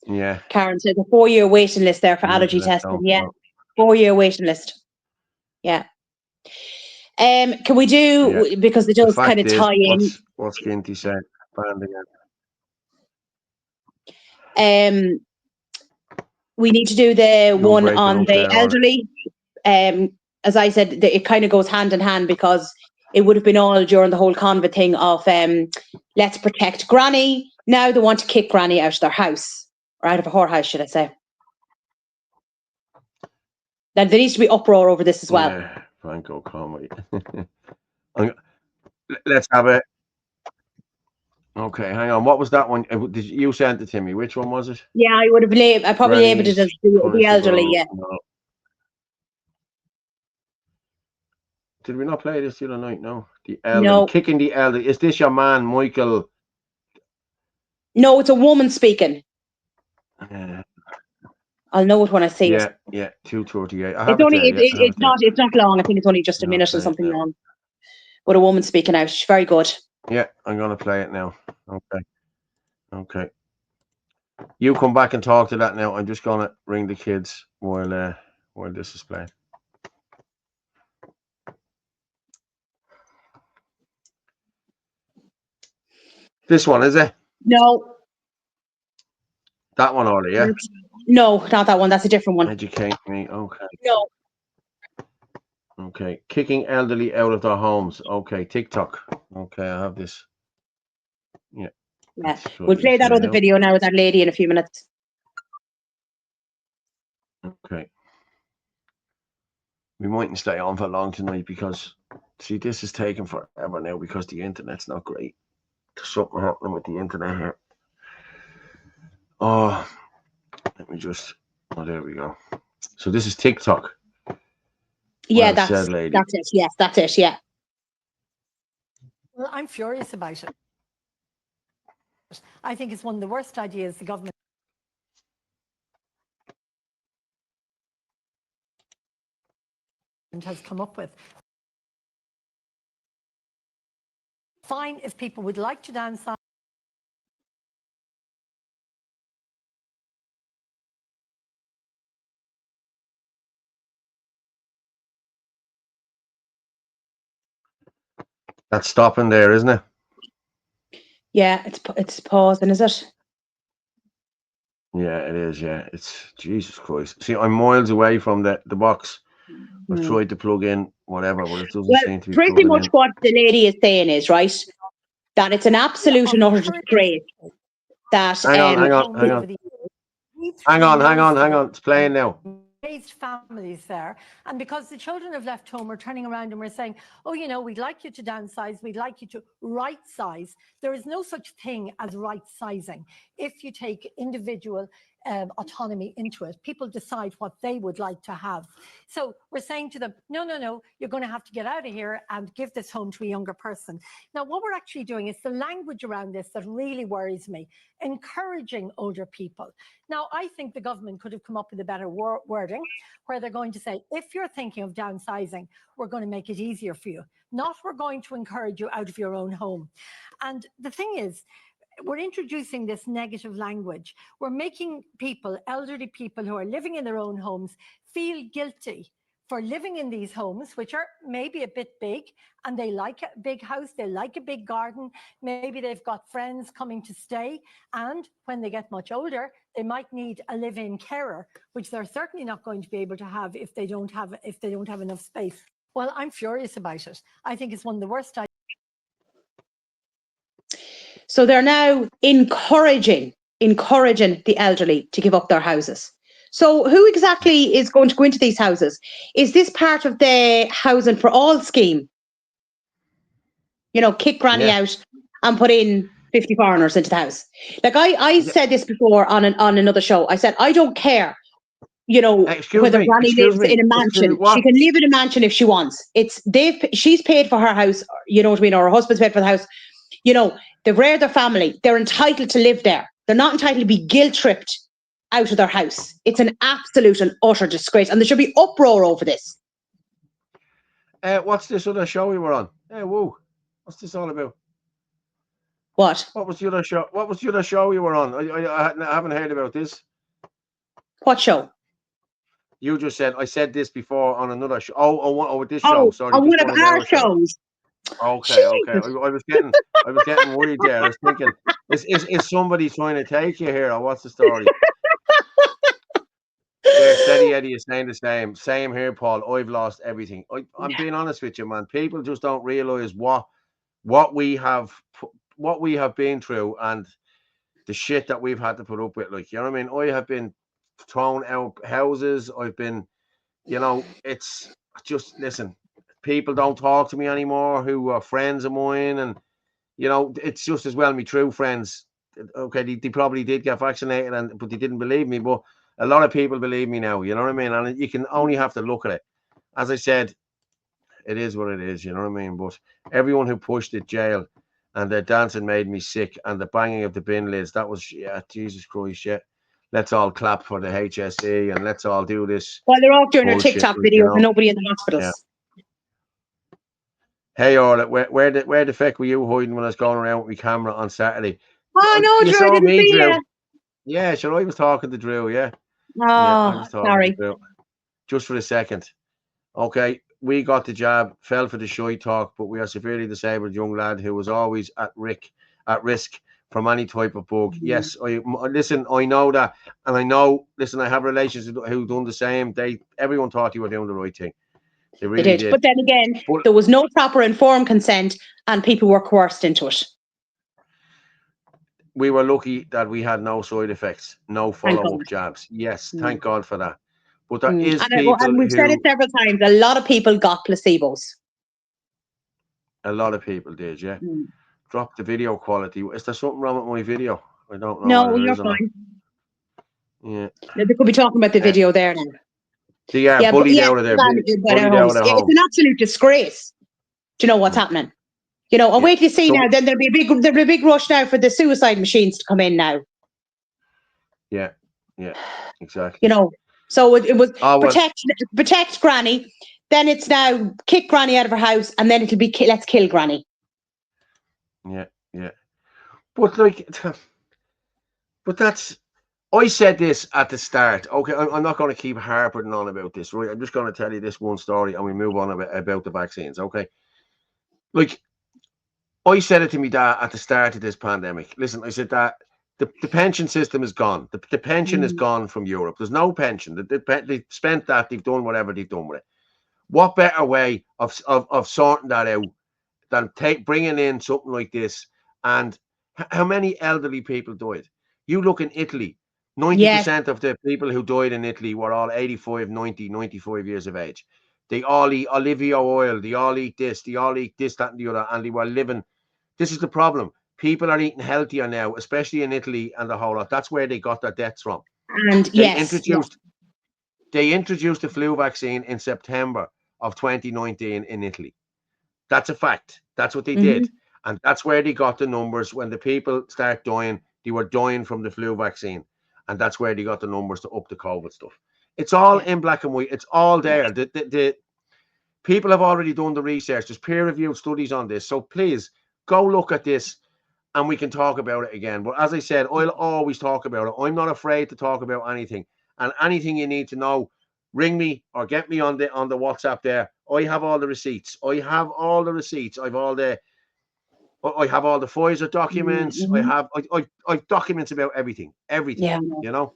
Yeah. Karen said a 4-year waiting list there for allergy testing. Yeah. 4-year waiting list. Yeah. Can we do, because they just kind of tie in. What's Ginty said? We need to do the one on the elderly. As I said, it kind of goes hand in hand because it would have been all during the whole COVID thing of let's protect Granny. Now they want to kick Granny out of their house, or out of a whorehouse, should I say. Now, there needs to be uproar over this as well. Yeah, Franco comedy. Let's have it. Okay, hang on. What was that one? Did you send it to me? Which one was it? Yeah, I would have I probably labeled it as the elderly. Yeah. No. Did we not play this the other night? No. The elderly. No. Kicking the elderly. Is this your man, Michael? No, it's a woman speaking. I'll know it when I see it. Yeah, 2:38. It's not long. I think it's only just a minute or something long. But a woman speaking out. She's very good. Yeah, I'm gonna play it now. Okay. You come back and talk to that now. I'm just gonna ring the kids while this is playing. This one, is it? No. That one, Orla, yeah? No, not that one. That's a different one. Educate me. Okay. No. Okay. Kicking elderly out of their homes. Okay. TikTok. Okay, I have this. Yeah. We'll play that other video now with that lady in a few minutes. Okay. We mightn't stay on for long tonight because, see, this is taking forever now because the internet's not great. There's something happening with the internet here. Oh, let me just. Oh, there we go. So this is TikTok. Yeah, Well said, lady. That's it. Yes, that's it. Yeah. Well, I'm furious about it. I think it's one of the worst ideas the government has come up with. Fine if people would like to downsize. That's stopping there, isn't it? Yeah, it's pausing, is it? Yeah, it is. Yeah, it's Jesus Christ. See, I'm miles away from the box. I've tried to plug in whatever, but it doesn't seem to be pretty plugging much in. what the lady is saying is, right, that it's an absolute and utter disgrace that Hang on. It's playing now. Raised families there, and because the children have left home, we're turning around and we're saying, oh, you know, we'd like you to downsize, we'd like you to right size. There is no such thing as right sizing. If you take individual autonomy into it, people decide what they would like to have. So we're saying to them, no, you're going to have to get out of here and give this home to a younger person. Now, what we're actually doing is the language around this that really worries me, encouraging older people. Now, I think the government could have come up with a better wording where they're going to say, if you're thinking of downsizing, we're going to make it easier for you, not we're going to encourage you out of your own home. And the thing is, we're introducing this negative language. We're making people, elderly people who are living in their own homes, feel guilty for living in these homes, which are maybe a bit big, and they like a big house, they like a big garden, maybe they've got friends coming to stay, and when they get much older, they might need a live-in carer, which they're certainly not going to be able to have if they don't have enough space. Well, I'm furious about it. I think it's one of the worst ideas. So they're now encouraging the elderly to give up their houses. So who exactly is going to go into these houses? Is this part of the Housing for All scheme? You know, kick granny out and put in 50 foreigners into the house. Like I said this before on another show. I said, I don't care, you know, whether granny lives in a mansion. She can live in a mansion if she wants. She's paid for her house, you know what I mean, or her husband's paid for the house. You know, they've reared their family. They're entitled to live there. They're not entitled to be guilt-tripped out of their house. It's an absolute and utter disgrace. And there should be uproar over this. What's this other show we were on? Whoa. What's this all about? What? What was the other show? What was the other show you were on? I haven't heard about this. What show? You just said, I said this before on another show. Oh, this show. Sorry. On one of our shows. Okay. I was getting worried there. I was thinking, is somebody trying to take you here, or what's the story? Yeah, Steady Eddie is saying the same. Same here, Paul. I've lost everything. I'm being honest with you, man. People just don't realize what we have been through and the shit that we've had to put up with. Like, you know what I mean? I have been thrown out houses. I've been, you know, it's just, listen, people don't talk to me anymore who are friends of mine, and you know, it's just as well my true friends. Okay, they probably did get vaccinated, but they didn't believe me. But a lot of people believe me now. You know what I mean? And you can only have to look at it. As I said, it is what it is. You know what I mean? But everyone who pushed it, jail, and the dancing made me sick, and the banging of the bin lids, that was, Jesus Christ, yeah. Let's all clap for the HSE and let's all do this. Well, they're all doing their TikTok videos and nobody in the hospitals. Yeah. Hey, Orla, where the fuck were you hiding when I was going around with my camera on Saturday? Oh, no, Drew, I didn't see you. Yeah, sure, I was talking to Drew, yeah. Oh, I was sorry. Just for a second. Okay, we got the jab, fell for the shy talk, but we are severely disabled young lad who was always at risk from any type of bug. Mm-hmm. Yes, listen, I know that, and I know, listen, I have relations who done the same. Everyone thought you were doing the right thing. They really did. But then again, there was no proper informed consent and people were coerced into it. We were lucky that we had no side effects, no follow-up jabs. Yes, thank God for that. But there is and people we've said it who, several times. A lot of people got placebos. a lot of people did, yeah. Mm. Drop the video quality. Is there something wrong with my video? I don't know No, whether there you're is or not. fine. Yeah. They could be talking about the Uh, video there now. they are Yeah, but bullied yeah, out of their by their bullied out homes. of Yeah, it's home. an absolute disgrace. Do you know what's happening? You know, and Yeah. wait till you see So now. Then there'll be a big rush now for the suicide machines to come in now. yeah, exactly. You know, so it was Oh well, protect Granny. Then it's now kick Granny out of her house, and then it'll be let's kill Granny. yeah. But like, but that's. I said this at the start. Okay, I'm not going to keep harping on about this, right? I'm just going to tell you this one story, and we move on about the vaccines. Okay, like I said it to me dad at the start of this pandemic. Listen, I said that the pension system is gone. The pension is gone from Europe. There's no pension. They spent that. They've done whatever they've done with it. What better way of sorting that out than bringing in something like this? And how many elderly people died? You look in Italy, Yes, 90% of the people who died in Italy were all 85, 90, 95 years of age. They all eat Olivia oil. They all eat this. They all eat this, that, and the other. And they were living. This is the problem. People are eating healthier now, especially in Italy and the whole lot. That's where they got their deaths from. and They yes, introduced the flu vaccine in September of 2019 in Italy. That's a fact. That's what they did. And that's where they got the numbers. When the people start dying, they were dying from the flu vaccine. And that's where they got the numbers to up the COVID stuff. It's all in black and white. It's all there. The people have already done the research. There's peer-reviewed studies on this. So please go look at this and we can talk about it again. But as I said, I'll always talk about it. I'm not afraid to talk about anything. And anything you need to know, ring me or get me on the WhatsApp there. I have all the receipts. I have all the Pfizer documents. I've documents about everything. yeah. You know.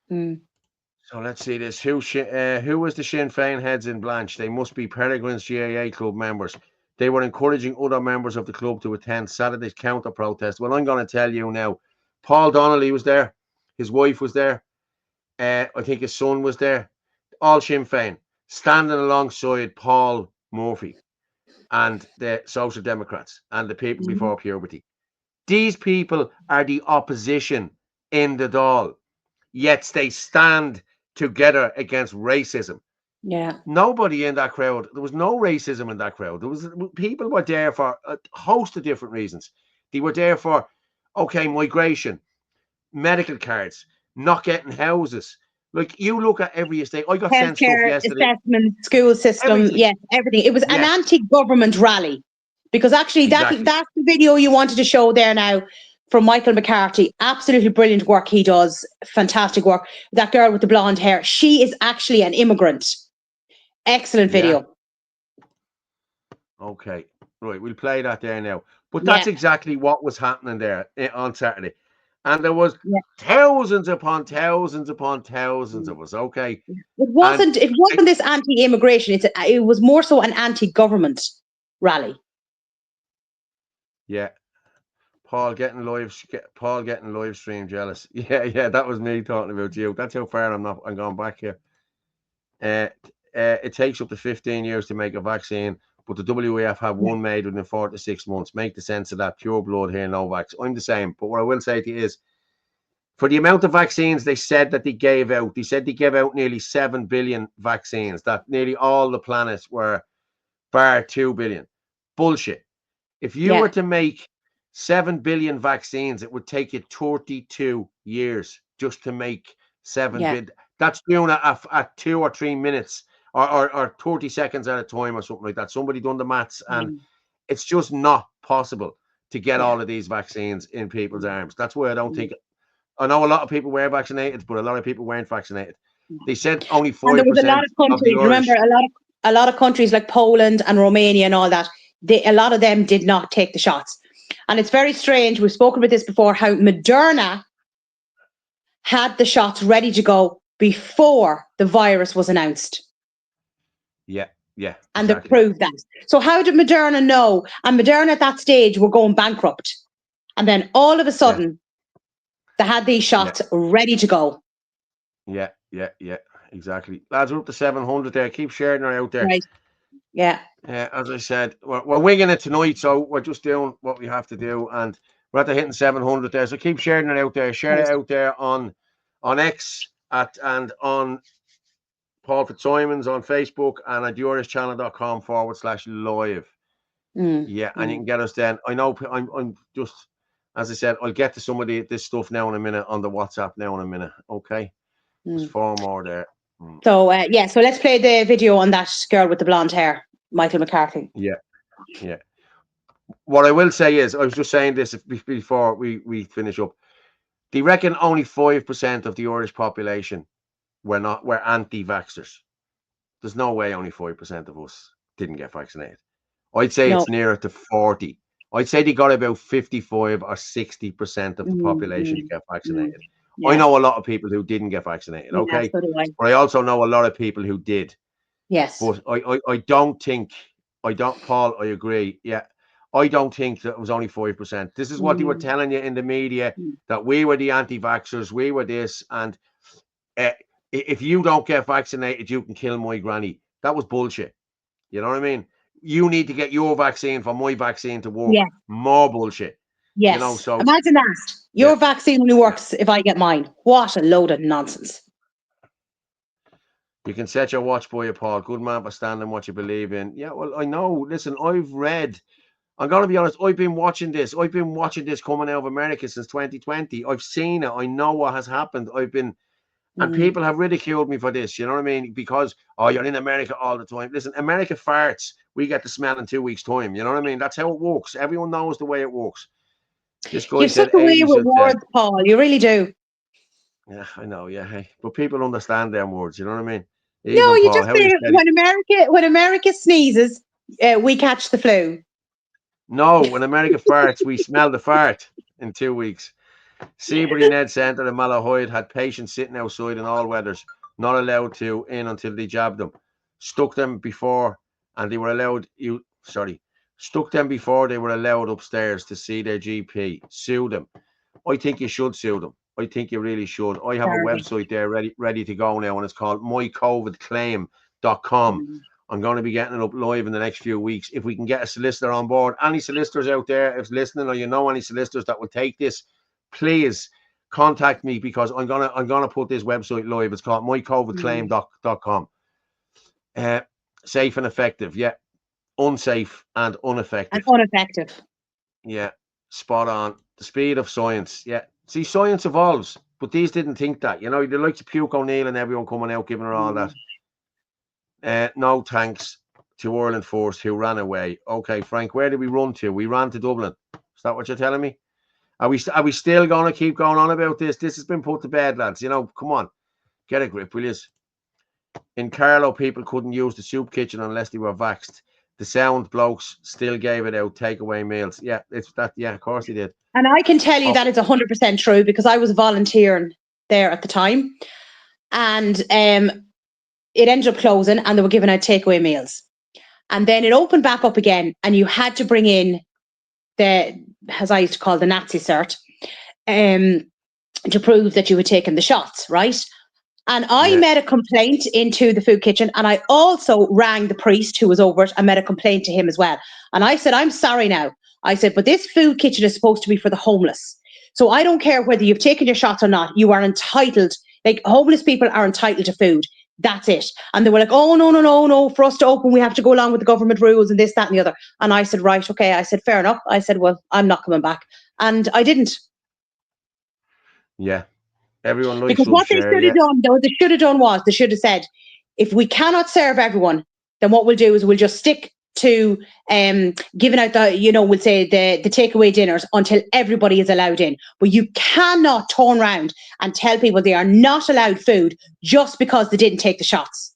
So let's see this. Who was the Sinn Féin heads in Blanche? They must be Peregrine's GAA club members. They were encouraging other members of the club to attend Saturday's counter protest. Well, I'm going to tell you now. Paul Donnelly was there. His wife was there. I think his son was there. All Sinn Féin, standing alongside Paul Murphy and the Social Democrats and the people before puberty. These people are the opposition in the Dáil, yet they stand together against racism. Yeah. Nobody in that crowd, there was no racism in that crowd. People were there for a host of different reasons. They were there for, okay, migration, medical cards, not getting houses. Like, you look at every estate. I got sent stuff Healthcare, yesterday. assessment, school system, Everything. yes, everything. It was an anti-government rally, because actually that's the video you wanted to show there now from Michael McCarthy. Absolutely brilliant work he does. Fantastic work. That girl with the blonde hair, she is actually an immigrant. Excellent video. Okay, right. We'll play that there now. But that's exactly what was happening there on Saturday. And there was thousands upon thousands upon thousands of us. Okay, it wasn't this anti-immigration. It was more so an anti-government rally. Yeah, Paul getting live stream jealous. Yeah, that was me talking about you. That's how far I'm going back here. It takes up to 15 years to make a vaccine, but the WEF have one made within 4 to 6 months. Make the sense of that. Pure blood here, no vax. I'm the same. But what I will say to you is, for the amount of vaccines they said that they gave out, they said they gave out nearly 7 billion vaccines, that nearly all the planets were bar 2 billion. Bullshit. If you were to make 7 billion vaccines, it would take you 32 years just to make 7 billion. That's doing it at 2 or 3 minutes or 30 seconds at a time or something like that. Somebody done the maths, and it's just not possible to get all of these vaccines in people's arms. That's why I don't think. I know a lot of people were vaccinated, but a lot of people weren't vaccinated. They said only 5%. And there was a lot of countries. Remember, a lot of countries like Poland and Romania and all that. A lot of them did not take the shots, and it's very strange. We've spoken about this before. How Moderna had the shots ready to go before the virus was announced. Yeah. And they proved that. So how did Moderna know? And Moderna at that stage were going bankrupt, and then all of a sudden, they had these shots ready to go. Yeah. exactly. Lads, we're up to 700 there. Keep sharing her out there. Right. Yeah. As I said, we're winging it tonight, so we're just doing what we have to do, and we're at the hitting 700 there. So keep sharing it out there. Share it out there on X and on Paul Fitzsimons on Facebook and at yourschannel.com/live. Yeah, and you can get us then. I know I'm just, as I said, I'll get to some of this stuff now in a minute on the WhatsApp now in a minute. Okay, there's 4 more there. So so let's play the video on that girl with the blonde hair, Michael McCarthy. Yeah. What I will say is, I was just saying this before we finish up. Do you reckon only 5% of the Irish population were anti-vaxxers? There's no way only 5% of us didn't get vaccinated. I'd say it's nearer to 40. I'd say they got about 55 or 60% of the population to get vaccinated. I know a lot of people who didn't get vaccinated, okay? So do I. But I also know a lot of people who did. Yes. But I don't think, Paul, I agree. Yeah. I don't think that it was only 5%. This is what they were telling you in the media, that we were the anti-vaxxers, we were this, and if you don't get vaccinated, you can kill my granny. That was bullshit. You know what I mean? You need to get your vaccine for my vaccine to work. Yeah. More bullshit. Yes. You know, so imagine that. Your vaccine only works if I get mine. What a load of nonsense. You can set your watch by you, Paul. Good man for standing what you believe in. Yeah, well, I know. Listen, I've read. I'm going to be honest. I've been watching this. I've been watching this coming out of America since 2020. I've seen it. I know what has happened. And people have ridiculed me for this. You know what I mean? Because, you're in America all the time. Listen, America farts. We get the smell in 2 weeks' time. You know what I mean? That's how it works. Everyone knows the way it works. This guy You've said such a way with words, Paul. You really do. Yeah, I know. Yeah, hey, but people understand them words. You know what I mean? Even no, you Paul, just say when America sneezes, we catch the flu. No, when America farts, we smell the fart in 2 weeks. Seabury Ned Centre in Malahide had patients sitting outside in all weathers, not allowed to in until they jabbed them. Stuck them before, and they were allowed. Stuck them before they were allowed upstairs to see their GP. Sue them. I think you should sue them. I think you really should. I have a website there ready to go now, and it's called mycovidclaim.com. I'm going to be getting it up live in the next few weeks. If we can get a solicitor on board, any solicitors out there, if listening, or you know any solicitors that will take this, please contact me, because I'm gonna put this website live. It's called mycovidclaim.com. Safe and effective, yeah. Unsafe and ineffective. Yeah, spot on. The speed of science, yeah. See, science evolves, but these didn't think that. You know, they like to Puke O'Neill and everyone coming out giving her all that. No thanks to Ireland Force, who ran away. Okay, Frank, where did we run to? We ran to Dublin. Is that what you're telling me? Are we still going to keep going on about this? This has been put to bed, lads. You know, come on. Get a grip, will you? In Carlow, people couldn't use the soup kitchen unless they were vaxxed. The sound blokes still gave it out, takeaway meals. Yeah, it's that. Yeah, of course he did. And I can tell you that it's 100% true, because I was volunteering there at the time, and it ended up closing, and they were giving out takeaway meals. And then it opened back up again, and you had to bring in the, as I used to call, the Nazi cert, to prove that you had taken the shots, right? And I made a complaint into the food kitchen, and I also rang the priest who was over it and made a complaint to him as well. And I said, I'm sorry now. I said, but this food kitchen is supposed to be for the homeless. So I don't care whether you've taken your shots or not. You are entitled, like homeless people are entitled to food. That's it. And they were like, oh, no. For us to open, we have to go along with the government rules and this, that, and the other. And I said, right, okay. I said, fair enough. I said, well, I'm not coming back. And I didn't. Yeah. Everyone likes because what they should have done, though, they should have said, if we cannot serve everyone, then what we'll do is we'll just stick to giving out we'll say the takeaway dinners until everybody is allowed in. But you cannot turn around and tell people they are not allowed food just because they didn't take the shots.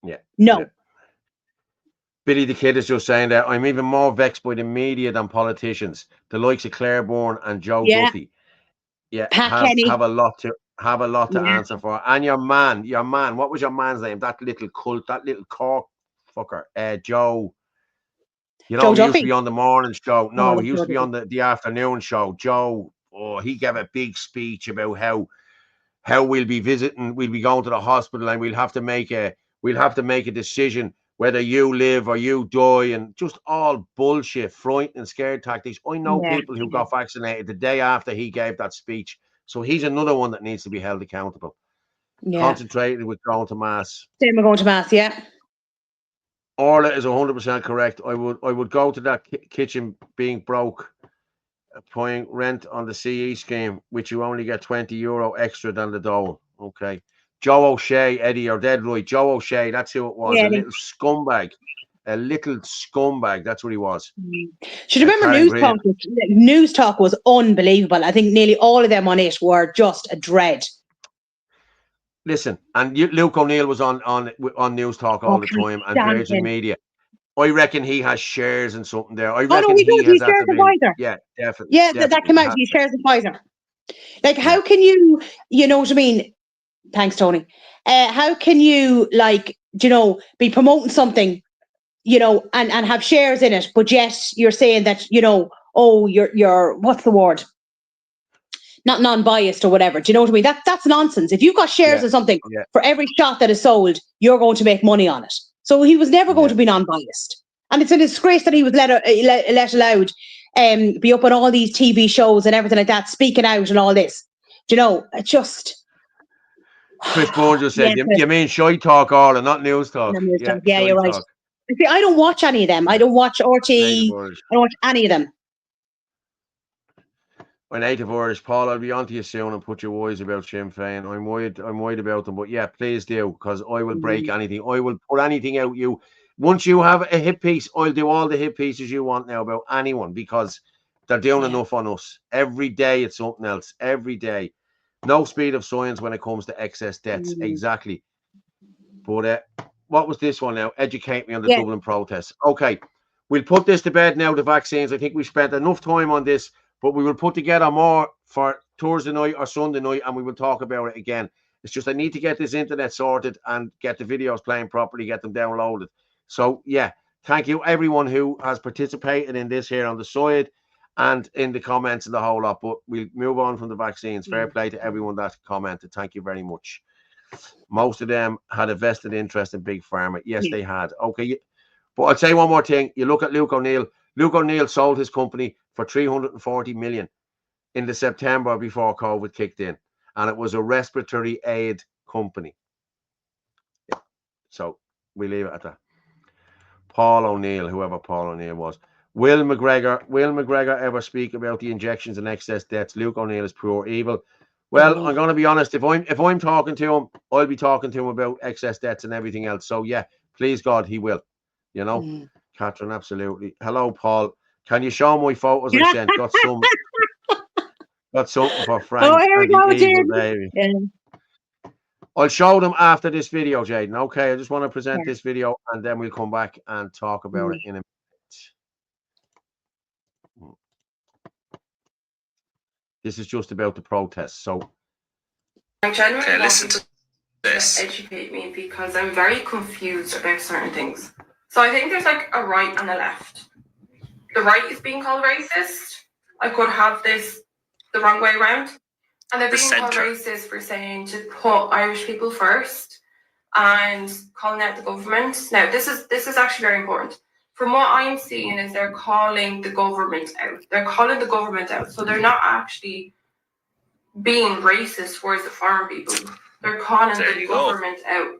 Yeah. No. Yeah. Billy the Kid is just saying that I'm even more vexed by the media than politicians. The likes of Claire Bourne and Joe Duffy. Yeah, have a lot to answer for. And your man, what was your man's name? That little Cork fucker, Joe. You know, he used to be on the morning show. No, he used to be on the afternoon show. Joe, he gave a big speech about how how we'll be visiting, we'll be going to the hospital, and we'll have to make a decision whether you live or you die, and just all bullshit, frightening, scared tactics. I know people who got vaccinated the day after he gave that speech. So he's another one that needs to be held accountable. Yeah. Concentrated with going to mass. Same with going to mass, yeah. Orla is 100% correct. I would go to that kitchen being broke, paying rent on the CE scheme, which you only get €20 extra than the dole. Okay. Joe O'Shea, Eddie, you're dead right. Joe O'Shea, that's who it was. Yeah, a little scumbag. A little scumbag. That's what he was. Should you remember News Talk was unbelievable. I think nearly all of them on it were just a dread. Listen, and Luke O'Neill was on News Talk all the time and Virgin Media. I reckon he has shares in something there. I reckon he has shares advisor. Yeah, definitely. Yeah, that came out. He shares advisor. Like, how can you know what I mean? Thanks, Tony. How can you, like, be promoting something, and have shares in it, but yet you're saying that, you're what's the word? Not non-biased or whatever. Do you know what I mean? That's nonsense. If you've got shares in something, for every shot that is sold, you're going to make money on it. So he was never going to be non-biased. And it's a disgrace that he was let allowed be up on all these TV shows and everything like that, speaking out and all this. Do you know, it just... Chris Bourne just said, you mean Shy Talk, Orla, not News Talk. Yeah, you're right. See, I don't watch any of them. I don't watch RT. I don't watch any of them. My native Irish, Paul, I'll be on to you soon and put your worries about Sinn Féin. I'm worried about them. But yeah, please do, because I will break anything. I will put anything out you. Once you have a hit piece, I'll do all the hit pieces you want now about anyone, because they're doing enough on us. Every day it's something else. Every day. No speed of science when it comes to excess deaths. Exactly. But what was this one now? Educate me on the Dublin protests. Okay. We'll put this to bed now, the vaccines. I think we spent enough time on this, but we will put together more for Thursday night or Sunday night, and we will talk about it again. It's just I need to get this internet sorted and get the videos playing properly, get them downloaded. So, yeah, thank you, everyone who has participated in this here on the side and in the comments and the whole lot. But we'll move on from the vaccines. Fair play to everyone that commented. Thank you very much. Most of them had a vested interest in Big Pharma. Yes, they had. Okay, but I'll say one more thing. You look at Luke O'Neill. Luke O'Neill sold his company for 340 million in the September before COVID kicked in, and it was a respiratory aid company. Yeah. So we leave it at that. Paul O'Neill, whoever Paul O'Neill was. Will McGregor ever speak about the injections and excess deaths? Luke O'Neill is pure evil. Well, I'm going to be honest. If I'm talking to him, I'll be talking to him about excess debts and everything else. So yeah, please God, he will. Catherine, absolutely. Hello, Paul. Can you show my photos I sent? Got something for Frank and the evil baby. Yeah. I'll show them after this video, Jaden. Okay, I just want to present this video, and then we'll come back and talk about it in a minute. This is just about the protests. So, I genuinely listen to this. Educate me, because I'm very confused about certain things. So I think there's like a right and a left. The right is being called racist. I could have this the wrong way around. And they're being called racist for saying to put Irish people first and calling out the government. Now, this is actually very important. From what I'm seeing is they're calling the government out. They're calling the government out. So they're not actually being racist towards the foreign people. They're calling the government out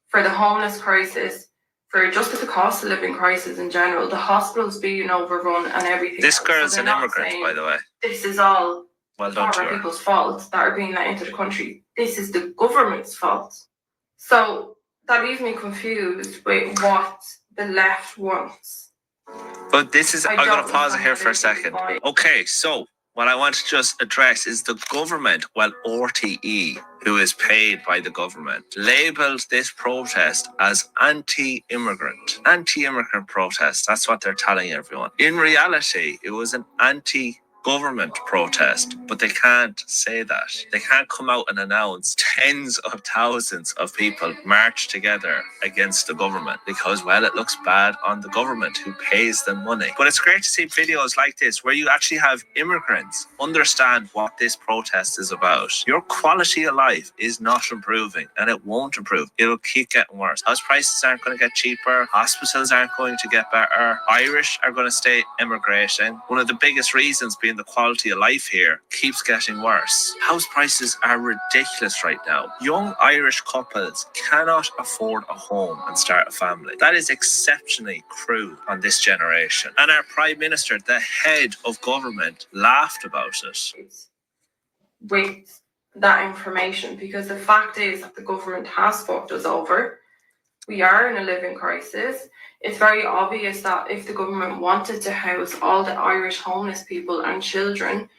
for the homeless crisis, for just the cost of living crisis in general, the hospitals being overrun and everything. This girl's an immigrant, by the way. This is all foreign people's fault that are being let into the country. This is the government's fault. So that leaves me confused with what the left wants. But this is, I'm going to pause it here for a second. Okay, so what I want to just address is the government, well, RTE, who is paid by the government, labelled this protest as anti-immigrant protest. That's what they're telling everyone. In reality, it was an anti-government government protest, but they can't say that. They can't come out and announce tens of thousands of people march together against the government because, well, it looks bad on the government who pays them money. But it's great to see videos like this where you actually have immigrants understand what this protest is about. Your quality of life is not improving, and it won't improve. It'll keep getting worse. House prices aren't going to get cheaper. Hospitals aren't going to get better. Irish are going to stay immigrating. One of the biggest reasons being the quality of life here keeps getting worse. House prices are ridiculous right now. Young Irish couples cannot afford a home and start a family. That is exceptionally cruel on this generation. And our Prime Minister, the head of government, laughed about it. With that information, because the fact is that the government has fucked us over. We are in a living crisis. It's very obvious that if the government wanted to house all the Irish homeless people and children,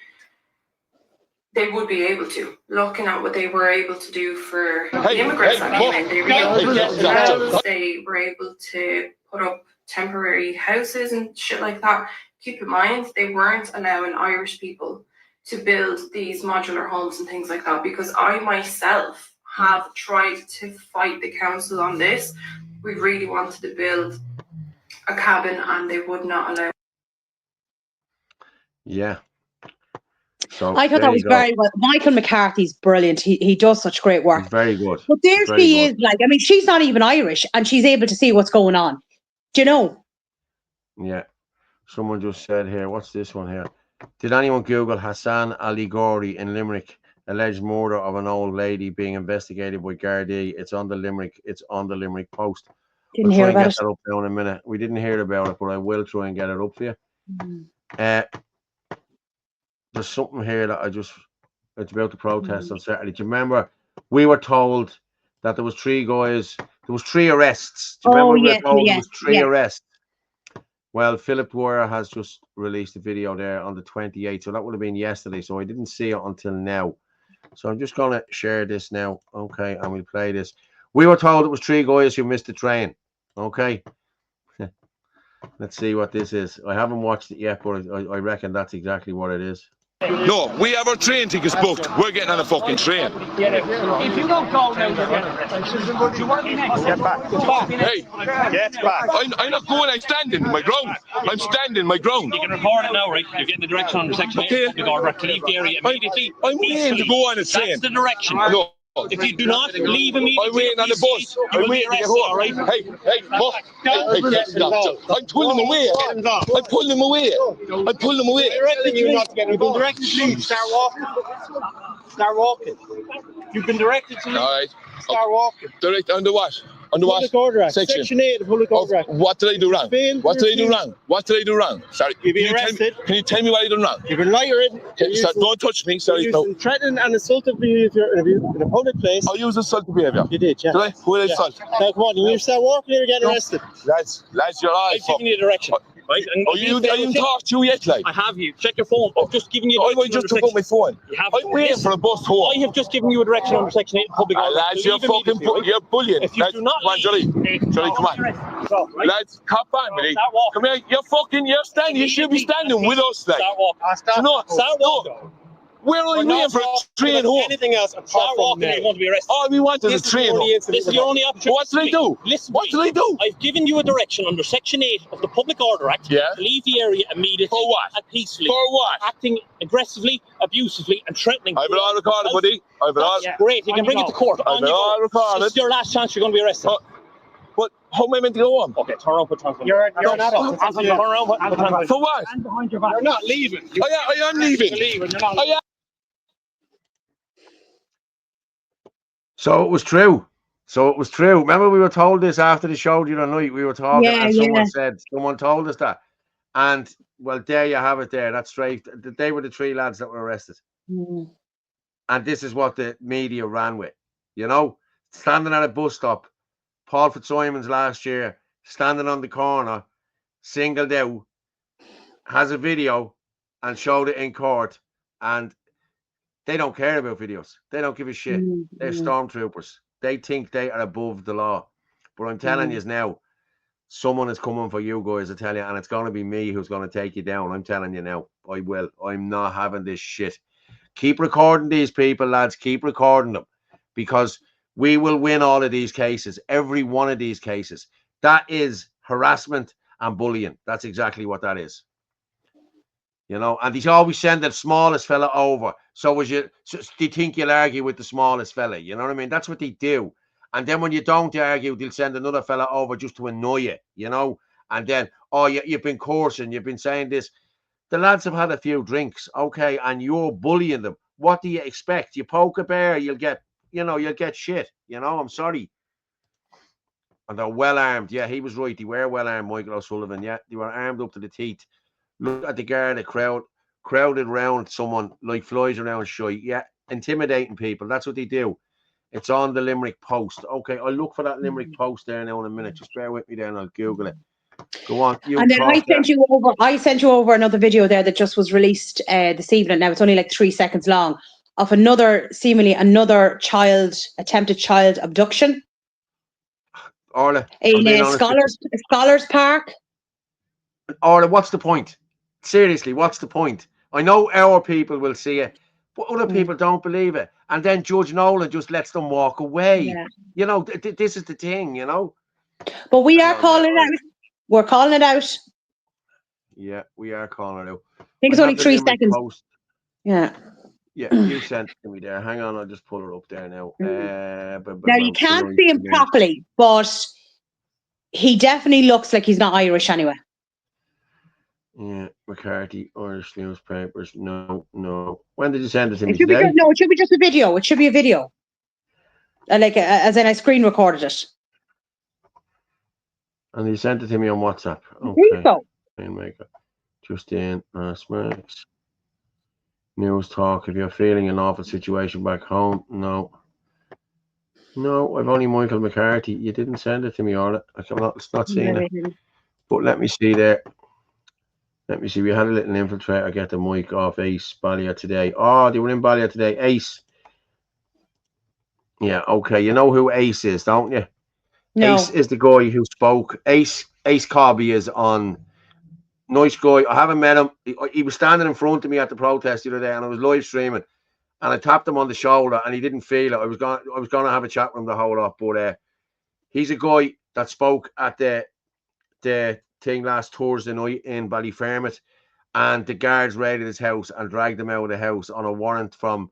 they would be able to. Looking at what they were able to do for the immigrants that came in, they were able to get jobs, they were able to put up temporary houses and shit like that. Keep in mind, they weren't allowing Irish people to build these modular homes and things like that, because I myself have tried to fight the council on this. We really wanted to build a cabin and they would not allow. Yeah. So I thought that was very well. Michael McCarthy's brilliant. He does such great work. He's very good. But there she is, like, I mean, she's not even Irish and she's able to see what's going on. Do you know? Yeah. Someone just said here, what's this one here? Did anyone Google Hassan Ali Gori in Limerick? Alleged murder of an old lady being investigated by Gardaí. It's on the Limerick Post. Didn't hear about it. That up now in a minute. We didn't hear about it, but I will try and get it up for you. There's something here that it's about the protest on Saturday. Do you remember we were told that there was 3 guys, there was 3 arrests. Do you remember we were told there was 3 arrests? Well, Philip Dwyer has just released a video there on the 28th, so that would have been yesterday, so I didn't see it until now. So I'm just going to share this now, okay, and we'll play this. We were told it was 3 guys who missed the train, okay? Let's see what this is. I haven't watched it yet, but I reckon that's exactly what it is. No, we have our train tickets booked. We're getting on a fucking train. If you don't go now, you want to be next? Get back. Hey, Get back. I'm not going. I'm standing my ground. I'm standing my ground. You can record it now, right? You're getting the direction under section 8. You got to leave the area immediately. I'm waiting to go on a train. That's the direction. No. If you do not leave immediately, I'm waiting on the bus. I'm waiting to get home. Right? Hey, bus. I'm pulling them away. I'm pulling them away. I'm pulling them away. You've been directed to leave. Start walking. Start walking. You've been directed to leave. All right. Start walking. Direct under what? Under what? Public Order Act. Section. Section 8 of the Public Order Act. What did I do wrong? What did I do wrong? What did I do wrong? Sorry. You've been arrested. Can you tell me what I done wrong? You've been lighting. Don't touch me. Sorry. No. Threatening and assaultive behaviour in a public place. I use assaultive behaviour. You did, yeah. Did I? Who did I assault? Now, come on. You start walking, you're getting arrested. Lads, you're all right. I've given you a direction. Right? I didn't talk to you yet, like. I have you. Check your phone. I've just given you a direction. I just took out my phone. I'm waiting for a bus home. I have just given you a direction under section 8 public order. Lads, you're fucking you're bullying. If you do not come on, Johnny, come on. Lads, cop on, buddy. Come here. You're standing. You should be standing with us, like. Start walking. Start walking. Where are we waiting for a train home? Anything else? Start walking. You're going to be arrested. All we want is a train home. This is your only option. What did I do? Listen. What did I do? I've given you a direction under section 8 of the Public Order Act. Yeah. To leave the area immediately. For what? And peacefully. For what? Acting aggressively, abusively, and threatening. I've it all recorded, buddy. I've it all. Great. You can bring it to court. I've it all recorded. This is your last chance. You're going to be arrested. But how am I meant to go on? Okay, turn around, put transfer. You're an adult. Turn around, put transfer. For what? Stand behind your back. You're not leaving. I am leaving. You're not leaving. So it was true. Remember, we were told this after the show the other night. We were talking, and someone told us that. And well, there you have it. There, that's straight. They were the 3 lads that were arrested. And this is what the media ran with. You know, standing at a bus stop. Paul Fitzsimons last year, standing on the corner, singled out, has a video, and showed it in court. And they don't care about videos. They don't give a shit. They're stormtroopers. They think they are above the law. But I'm telling you now, someone is coming for you guys, I tell you, and it's going to be me who's going to take you down. I'm telling you now. I will. I'm not having this shit. Keep recording these people, lads. Keep recording them, because we will win all of these cases, every one of these cases. That is harassment and bullying. That's exactly what that is. You know, and they always send the smallest fella over. So they think you'll argue with the smallest fella. You know what I mean? That's what they do. And then when you don't argue, they'll send another fella over just to annoy you, you know? And then, oh, you've been cursing, you've been saying this. The lads have had a few drinks, okay, and you're bullying them. What do you expect? You poke a bear, you'll get shit. You know, I'm sorry. And they're well armed. Yeah, he was right. They were well armed, Michael O'Sullivan. Yeah, they were armed up to the teeth. Look at the guard, a crowded around someone like flies around shite. Yeah, intimidating people. That's what they do. It's on the Limerick Post. Okay, I'll look for that Limerick Post there now in a minute. Just bear with me there and I'll Google it. Go on. And then I sent you over another video there that just was released this evening. Now it's only like 3 seconds long, of seemingly another attempted child abduction. Orla, in Scholars Park. Orla, what's the point? Seriously, what's the point? I know our people will see it, but other people don't believe it. And then Judge Nolan just lets them walk away. Yeah. You know, this is the thing, you know. But we are calling it out. We're calling it out. Yeah, we are calling it out. I think it's only 3 seconds. Post. Yeah. Yeah, you sent it to me there. Hang on, I'll just pull it up there now. Now, you can't see him properly, but he definitely looks like he's not Irish anyway. Yeah, McCarthy, Irish newspapers. No. When did you send it to me? It should be just a video. It should be a video. As in I screen recorded it. And you sent it to me on WhatsApp. Okay. So. Just in Smacks. News talk. If you're feeling an awful situation back home, no, I've only Michael McCarthy. You didn't send it to me, Orla. I'm not seeing it. But let me see there. Let me see. We had a little infiltrator get the mic off Ace Ballia today. Oh, they were in Ballia today. Ace. Yeah, okay. You know who Ace is, don't you? No. Ace is the guy who spoke. Ace Cobby is on. Nice guy. I haven't met him. He was standing in front of me at the protest the other day, and I was live streaming, and I tapped him on the shoulder, and he didn't feel it. I was going to have a chat with him the whole lot, but he's a guy that spoke at the thing last Thursday night in Ballyfermot, and the guards raided his house and dragged him out of the house on a warrant from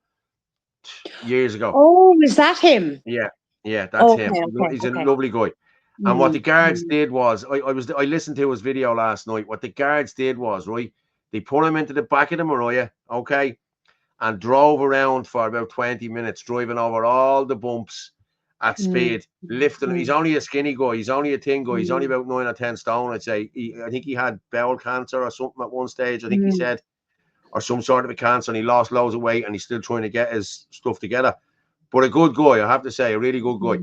years ago. Oh, is that him? Yeah, that's him. Okay, he's a lovely guy. And what the guards did was, I listened to his video last night. What the guards did was, right, they put him into the back of the Mariah, okay, and drove around for about 20 minutes, driving over all the bumps at speed, lifting him. He's only a skinny guy. He's only a thin guy. He's only about 9 or 10 stone, I'd say. I think he had bowel cancer or something at one stage, I think he said, or some sort of a cancer, and he lost loads of weight, and he's still trying to get his stuff together. But a good guy, I have to say, a really good guy.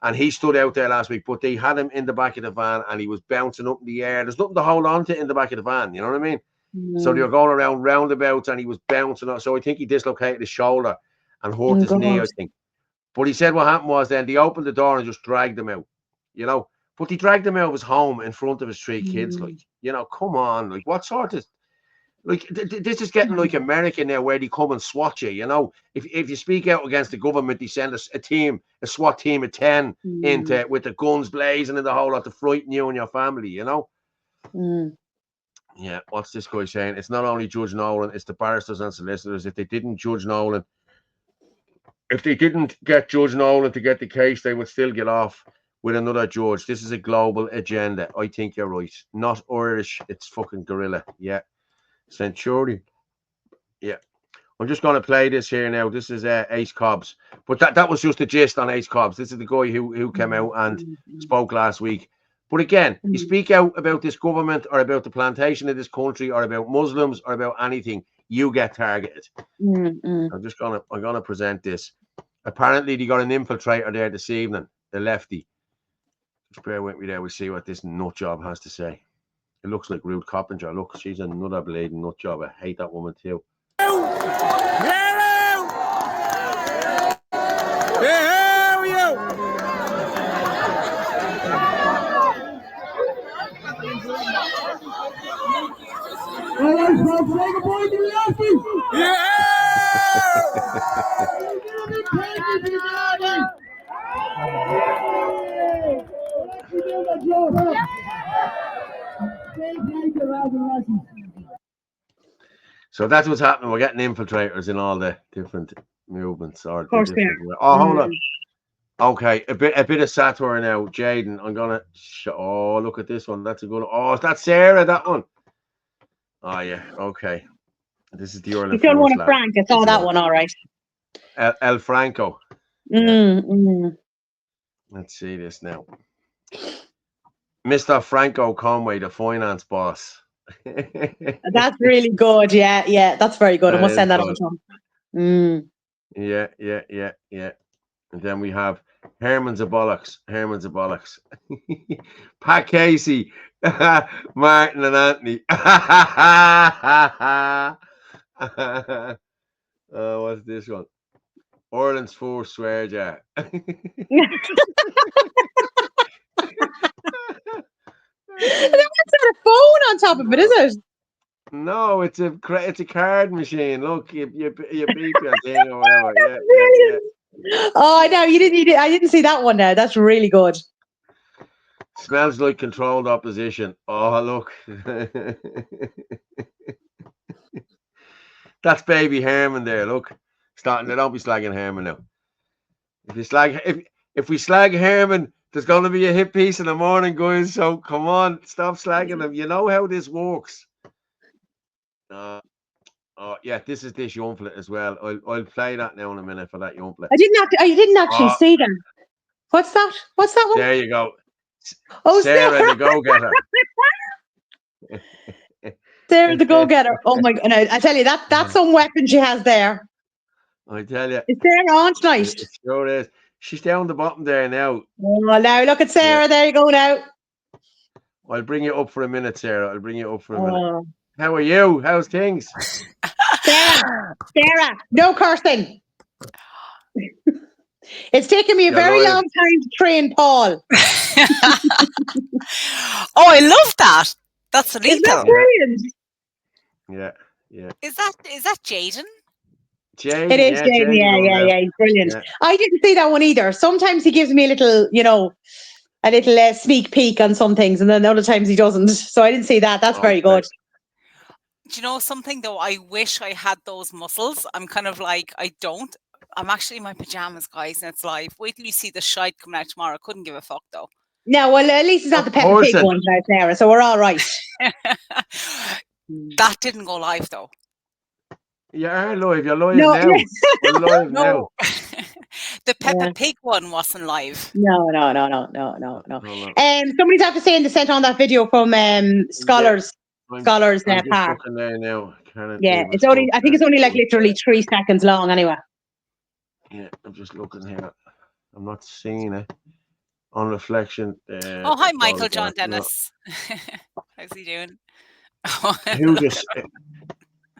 And he stood out there last week, but they had him in the back of the van, and he was bouncing up in the air. There's nothing to hold on to in the back of the van, you know what I mean? So they were going around roundabouts, and he was bouncing up. So I think he dislocated his shoulder and hurt his knee, I think. But he said what happened was then they opened the door and just dragged him out, you know. But they dragged him out of his home in front of his 3 kids, like, you know, come on. Like, what sort of... Like, this is getting like America now, where they come and swat you, you know. If you speak out against the government, they send us a SWAT team of 10 into with the guns blazing and the whole lot to frighten you and your family, you know. Yeah, what's this guy saying? It's not only Judge Nolan, it's the barristers and solicitors. If they didn't get Judge Nolan to get the case, they would still get off with another judge. This is a global agenda. I think you're right. Not Irish, it's fucking guerrilla. Yeah. Centurion. Yeah. I'm just going to play this here now. This is Ace Cobbs. But that was just a gist on Ace Cobbs. This is the guy who came out and spoke last week. But again, you speak out about this government or about the plantation of this country or about Muslims or about anything, you get targeted. I'm going to present this. Apparently, they got an infiltrator there this evening, the lefty. Just bear with me there. We'll see what this nut job has to say. It looks like Ruth Coppinger. Look, she's another bleeding nut job. I hate that woman too. So that's what's happening. We're getting infiltrators in all the different movements. Or Of course the we different... are. Oh, hold on. Okay, a bit of satire now, Jaden. I'm gonna. Oh, look at this one. That's a good one. Oh, is that Sarah? That one. Oh yeah. Okay. This is the Orla. You done one of Frank. I saw that one. All right. El Franco. Let's see this now. Mr. Franco Conway, the finance boss. That's really good. Yeah. That's very good. I must send that on to him. Yeah. And then we have Herman's a bollocks. Pat Casey, Martin and Anthony. What's this one? Orland's fourth swear jar. That's not a phone on top of it, is it? No, it's a card machine. Look, you beep your thing or whatever. Yeah. Oh, I know I didn't see that one now. That's really good. Smells like controlled opposition. Oh, look. That's baby Herman there. Look, don't be slagging Herman now. If we slag Herman, there's going to be a hit piece in the morning, guys. So come on, stop slagging him. You know how this works. Yeah, this is this Yumplet as well. I'll play that now in a minute for that Yumplet. I didn't actually see them. What's that? What's that one? There you go. Oh, Sarah the Go-Getter. Sarah the Go-Getter. Oh my God! I tell you that's some weapon she has there. I tell you. Is Sarah on tonight? It sure is. She's down the bottom there now. Oh, now look at Sarah. Yeah. There you go now. I'll bring you up for a minute, Sarah. Minute. How are you? How's things? Sarah, no cursing. It's taken me a very long time to train Paul. Oh, I love that. That's lethal. Isn't that brilliant? Yeah. Is that Jaden? Jaden, it is Jaden. Yeah. He's brilliant. Yeah. I didn't see that one either. Sometimes he gives me a little, a little sneak peek on some things, and then other times he doesn't. So I didn't see that. That's very good. Do you know something though? I wish I had those muscles. I'm kind of like, I don't. I'm actually in my pajamas, guys, and it's live. Wait till you see the shite coming out tomorrow. I couldn't give a fuck though. No, well, at least it's not the Peppa Pig one out there, so we're all right. That didn't go live though. You are live. You're live now. We're live now. The Peppa Pig one wasn't live. No. Somebody's after saying they sent on that video from Scholars Park. There now. Yeah, it's only. I think it's only like literally 3 seconds long, anyway. Yeah, I'm just looking here. I'm not seeing it on reflection. Oh, hi, Michael John Dennis. How's he doing?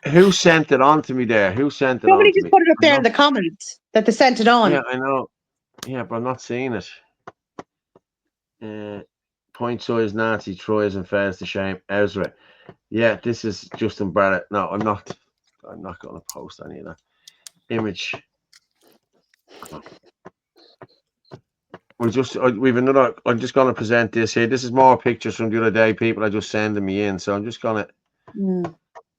Who sent it on to me there? Somebody just put it up there in the comments that they sent it on. Yeah, I know. Yeah, but I'm not seeing it. Point size Nazi, Troyes and Fez to shame. Ezra. Yeah, this is Justin Barrett. No, I'm not going to post any of that. Image. We've another. I'm just going to present this here. This is more pictures from the other day. People are just sending me in, so I'm just going to.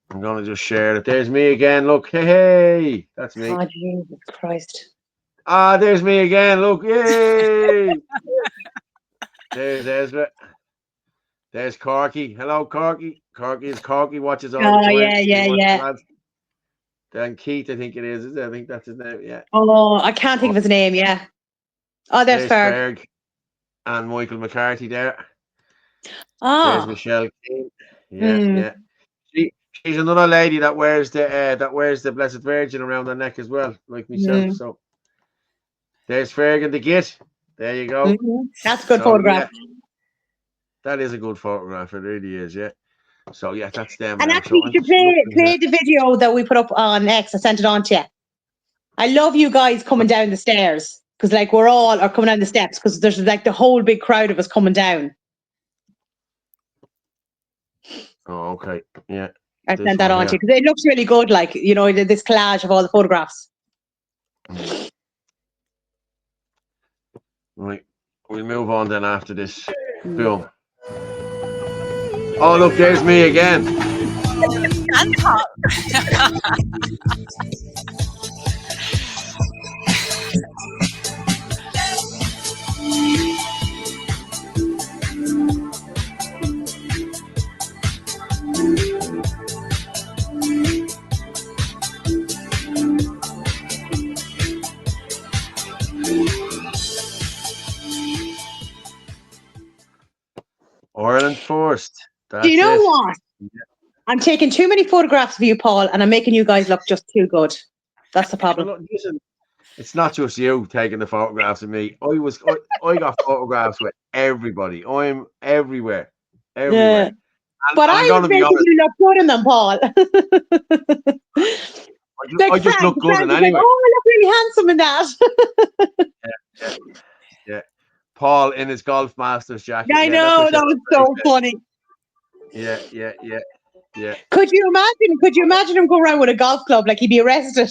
I'm going to just share it. There's me again. Look, hey, that's me. Oh, Jesus Christ. There's me again. Look, yay. There's Ezra. There's Corky. Hello, Corky. Corky watches all the time. Yeah. Then Keith, I think it is. I think that's his name. Yeah. Oh, I can't think of his name. Yeah. Oh, there's Ferg. And Michael McCarthy there. Oh. There's Michelle King. Yeah. She's another lady that wears the Blessed Virgin around her neck as well, like myself. So there's Ferg and the Git. There you go. That's a good photograph. Yeah. That is a good photograph. It really is. Yeah. So yeah, that's them. And actually, you play the video that we put up on X. I sent it on to you. I love you guys coming down the stairs because, like, we're all coming down the steps because there's like the whole big crowd of us coming down. Oh, okay. Yeah. I sent that on to you because it looks really good. Like, you know, this collage of all the photographs. Right. We'll move on then after this. Boom. Oh, look, there's me again. Ireland first. Do you know what? Yeah. I'm taking too many photographs of you, Paul, and I'm making you guys look just too good. That's the problem. Well, listen, it's not just you taking the photographs of me. I got photographs with everybody. I'm everywhere. Yeah. But I'm making you look good in them, Paul. I just look good in anyway. Like, oh, I look really handsome in that. Yeah. Paul in his Golf Masters jacket. I know, that was so funny. Yeah. Could you imagine him go around with a golf club like he'd be arrested?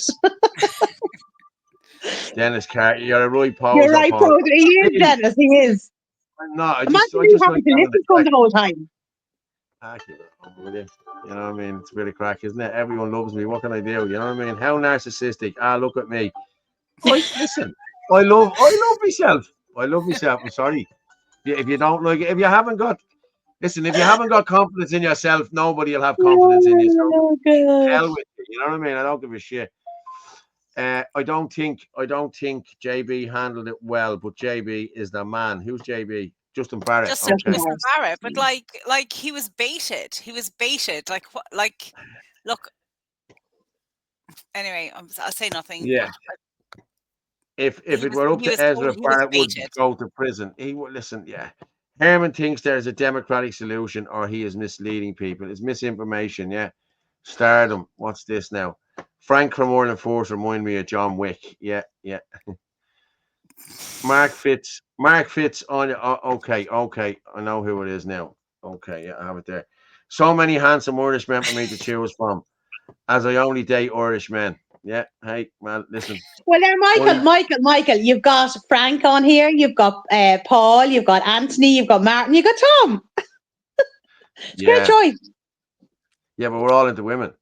Dennis Carter, you're a right poser. You're right, Paul. He is, Dennis. He is. I'm not. I just like to listen to him the whole time. You know what I mean? It's a bit of crack, isn't it? Everyone loves me. What can I do? You know what I mean? How narcissistic. Look at me. Listen, I love myself. I love myself. I'm sorry. If you don't like it, if you haven't got confidence in yourself, nobody will have confidence in you. So hell with you. You know what I mean? I don't give a shit. I don't think JB handled it well, but JB is the man. Who's JB? Justin Barrett. Justin Barrett, but like he was baited. He was baited. Like what? Like, look. Anyway, I'll say nothing. Yeah. If it were up to Ezra, Barrett would go to prison. He would listen. Yeah. Herman thinks there's a democratic solution, or he is misleading people. It's misinformation. Yeah. Stardom. What's this now? Frank from Ireland Force remind me of John Wick. Yeah. Mark Fitz on okay. I know who it is now. Okay, yeah, I have it there. So many handsome Irish men for me to choose from, as I only date Irish men. Yeah, hey, man, listen. Well, there, Michael, you've got Frank on here, you've got Paul, you've got Anthony, you've got Martin, you've got Tom. Great choice. Yeah, but we're all into women.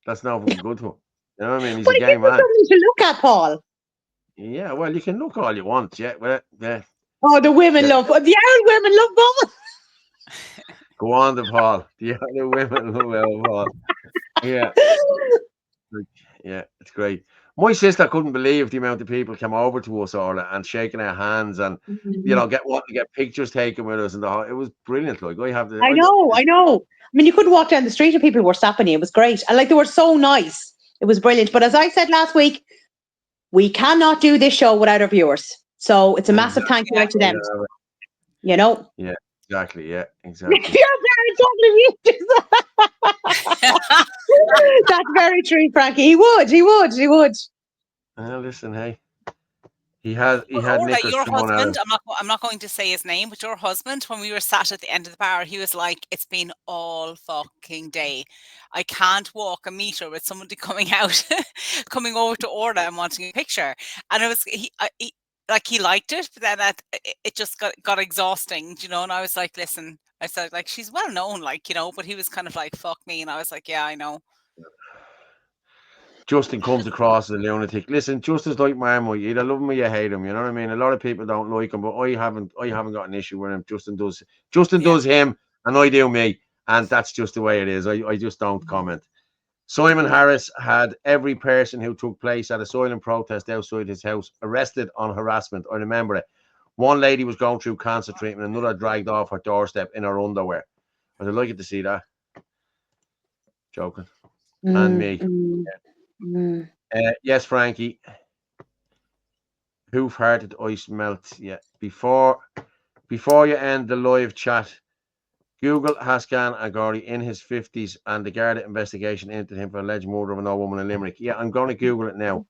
That's not good for him. You know what I mean? He's but a gay man. Something to look at, Paul. Yeah, well, you can look all you want. Yeah, well, yeah. Oh, the women love. The old women love Paul. Go on, Paul. The other women love Paul. Yeah. Yeah, it's great. My sister couldn't believe the amount of people came over to us, Orla, and shaking our hands and you know, wanting to get pictures taken with us, and it was brilliant. Like I know. I mean, you couldn't walk down the street and people were stopping you. It was great, and like they were so nice. It was brilliant. But as I said last week, we cannot do this show without our viewers. So it's a massive thank you out to them. You know. Yeah. Exactly. Yeah. Exactly. You're very totally That's very true, Frankie. He would. Listen, hey. He had Orla, your husband, I'm not going to say his name, but your husband, when we were sat at the end of the bar, he was like, it's been all fucking day. I can't walk a meter with somebody coming over to Orla and wanting a picture. And it was he liked it, but then it just got exhausting, you know. And I was like, listen, I said, like, she's well known, like, you know, but he was kind of like, fuck me. And I was like, yeah, I know. Justin comes across as a lunatic. Listen, Justin's like Marmite. You either love him or you hate him. You know what I mean? A lot of people don't like him, but I haven't got an issue with him. Justin does him, and I do me, and that's just the way it is. I just don't comment. Simon Harris had every person who took place at a silent protest outside his house arrested on harassment. I remember it. One lady was going through cancer treatment, another dragged off her doorstep in her underwear. I'd like it to see that. Joking. And me. Yes, Frankie. Hoof-hearted ice melt. Yeah. Before you end the live chat, Google Hascan Agori in his 50s and the Garda investigation into him for alleged murder of an old woman in Limerick. Yeah, I'm going to Google it now.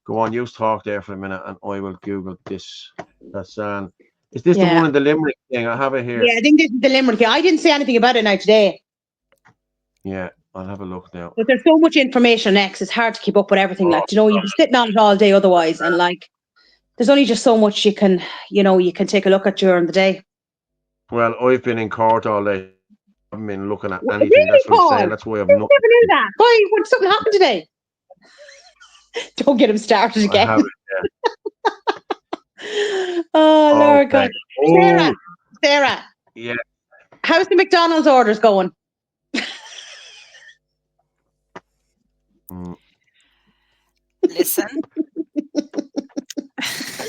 Go on, you talk there for a minute and I will Google this. Hassan. Is this the one in the Limerick thing? I have it here. Yeah, I think this is the Limerick thing. I didn't say anything about it now today. Yeah. I'll have a look now. But there's so much information on X, it's hard to keep up with everything. Like, you know, you'd be sitting on it all day otherwise, and like, there's only just so much you can take a look at during the day. Well, I've been in court all day. I haven't been looking at anything. Really, That's what I'm Paul? saying. That's why I've I not. never knew that. Why? Would something happen today? Don't get him started I again. haven't, Oh, Lord Okay. God. Sarah. Yeah. How's the McDonald's orders going? Listen.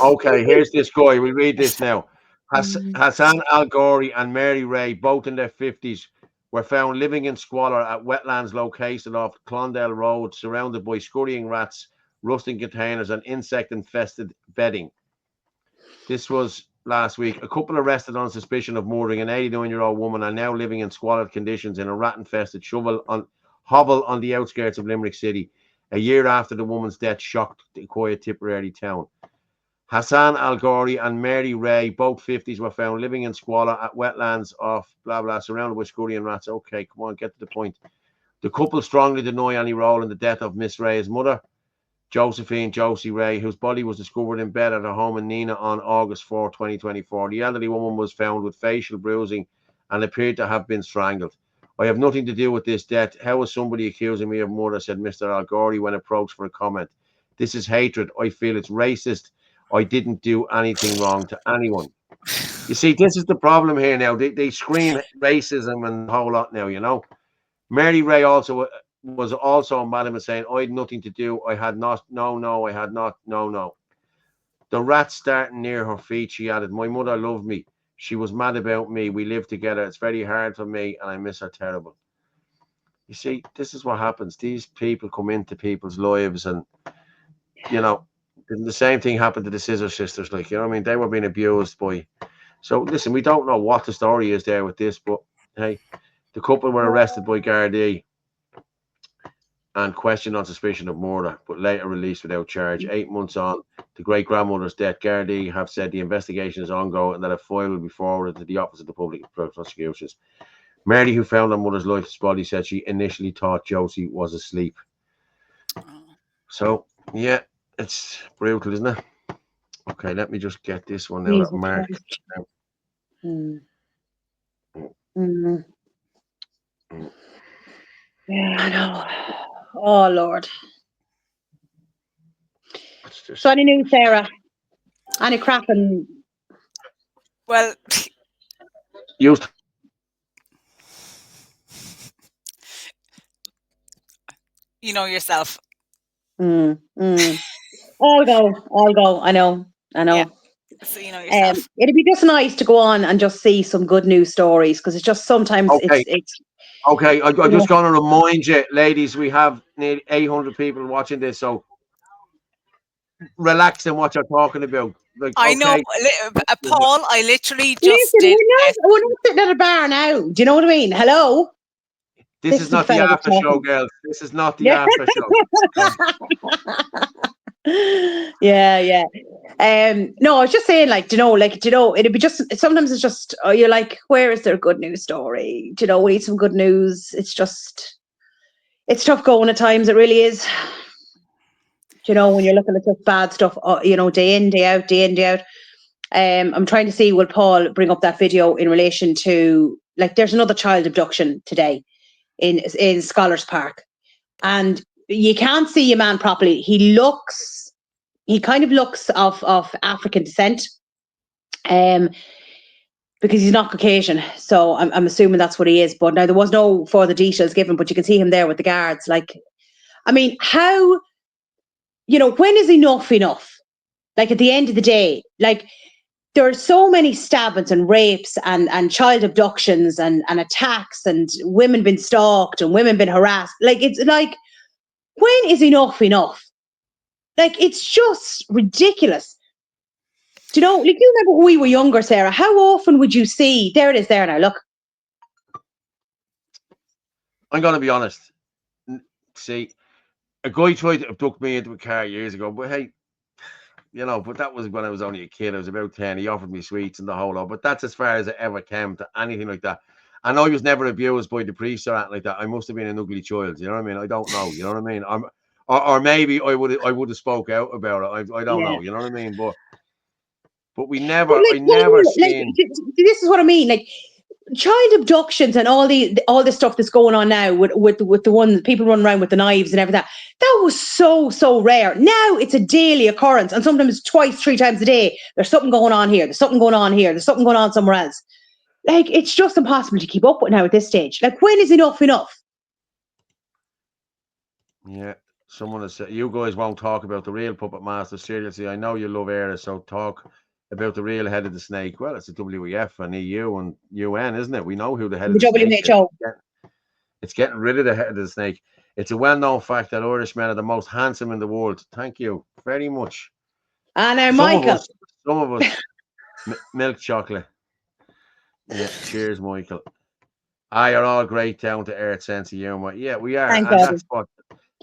Okay, here's this guy. We read this now. Hassan Al Ghori and Mary Ray, both in their 50s, were found living in squalor at wetlands located off Clondale Road, surrounded by scurrying rats, rusting containers, and insect-infested bedding. This was last week. A couple arrested on suspicion of murdering an 89-year-old woman are now living in squalid conditions in a rat-infested hovel on the outskirts of Limerick City, a year after the woman's death shocked the quiet Tipperary town. Hassan Al Ghori and Mary Ray, both 50s, were found living in squalor at wetlands off blah blah, surrounded by scurrying rats. Okay, come on, get to the point. The couple strongly deny any role in the death of Miss Ray's mother, Josephine Josie Ray, whose body was discovered in bed at her home in Nina on August 4, 2024. The elderly woman was found with facial bruising and appeared to have been strangled. I have nothing to do with this death. How is somebody accusing me of murder, said Mr. Al Ghori when approached for a comment. This is hatred. I feel it's racist. I didn't do anything wrong to anyone. You see, this is the problem here now. They scream racism and the whole lot now, you know. Mary Ray was also mad at him saying, I had nothing to do. I had not. No, I had not. No. The rat starting near her feet, she added, my mother loved me. She was mad about me. We lived together. It's very hard for me and I miss her terrible. You see, this is what happens. These people come into people's lives and, you know, the same thing happened to the Scissor Sisters. Like, you know what I mean? They were being abused by... So, listen, we don't know what the story is there with this, but, hey, the couple were arrested by Gardaí and questioned on suspicion of murder, but later released without charge. 8 months on the great-grandmother's death, Gardaí have said the investigation is ongoing and that a file will be forwarded to the Office of the Public Prosecutions. Mary, who found her mother's lifeless body, said she initially thought Josie was asleep. So, yeah, it's brutal, isn't it? Okay, let me just get this one now. Mark. Yeah, I know. Oh, Lord. So, any news, Sarah? Any crap? Well, used. You know yourself. I'll go. I know. Yeah. So you know yourself. It'd be just nice to go on and just see some good news stories, because it's just sometimes it's okay. I'm just going to remind you, ladies, we have nearly 800 people watching this, so relax in what you're talking about. Like, I know, Paul. I literally just did. We're not sitting at a bar now. Do you know what I mean? Hello. This is not the after show, girls. This is not the after show. Yeah. No, I was just saying, like, it'd be just, sometimes it's just, you're like, where is there a good news story? We need some good news. It's tough going at times. It really is. When you're looking at such bad stuff, day in, day out. I'm trying to see, will Paul bring up that video in relation to, like, there's another child abduction today in Scholars Park, and you can't see your man properly. He kind of looks of African descent, because he's not Caucasian. So I'm assuming that's what he is. But now there was no further details given, but you can see him there with the guards. Like, I mean, how, when is enough? Like, at the end of the day, like, there are so many stabbings and rapes and child abductions and attacks and women been stalked and women been harassed. Like, it's like, when is enough? Like, it's just ridiculous. Do you know, like, you remember when we were younger, Sarah, how often would you see, there it is there now, look. I'm going to be honest. See, a guy tried to abduct me into a car years ago, but hey, but that was when I was only a kid. I was about 10. He offered me sweets and the whole lot, but that's as far as it ever came to anything like that. And I was never abused by the priest or anything like that. I must have been an ugly child. You know what I mean? I don't know. You know what I mean? Or maybe I would have spoke out about it. I don't know. You know what I mean? But we never. Like, I never seen. This is what I mean. Like, child abductions and all the stuff that's going on now with the ones people running around with the knives and everything. That was so rare. Now it's a daily occurrence, and sometimes twice, 3 times a day. There's something going on here. There's something going on here. There's something going on somewhere else. Like, it's just impossible to keep up with now at this stage. Like, when is enough? Yeah, someone has said you guys won't talk about the real puppet master. Seriously, I know you love Era, so talk about the real head of the snake. Well, it's the WEF and EU and UN, isn't it? We know who the head of the snake WHO. is. It's getting rid of the head of the snake. It's a well-known fact that Irishmen are the most handsome in the world. Thank you very much. And now, Michael. Some of us milk chocolate. Yeah, cheers, Michael. You're all great, down to earth sense of humor. Yeah, we are. Thank and God.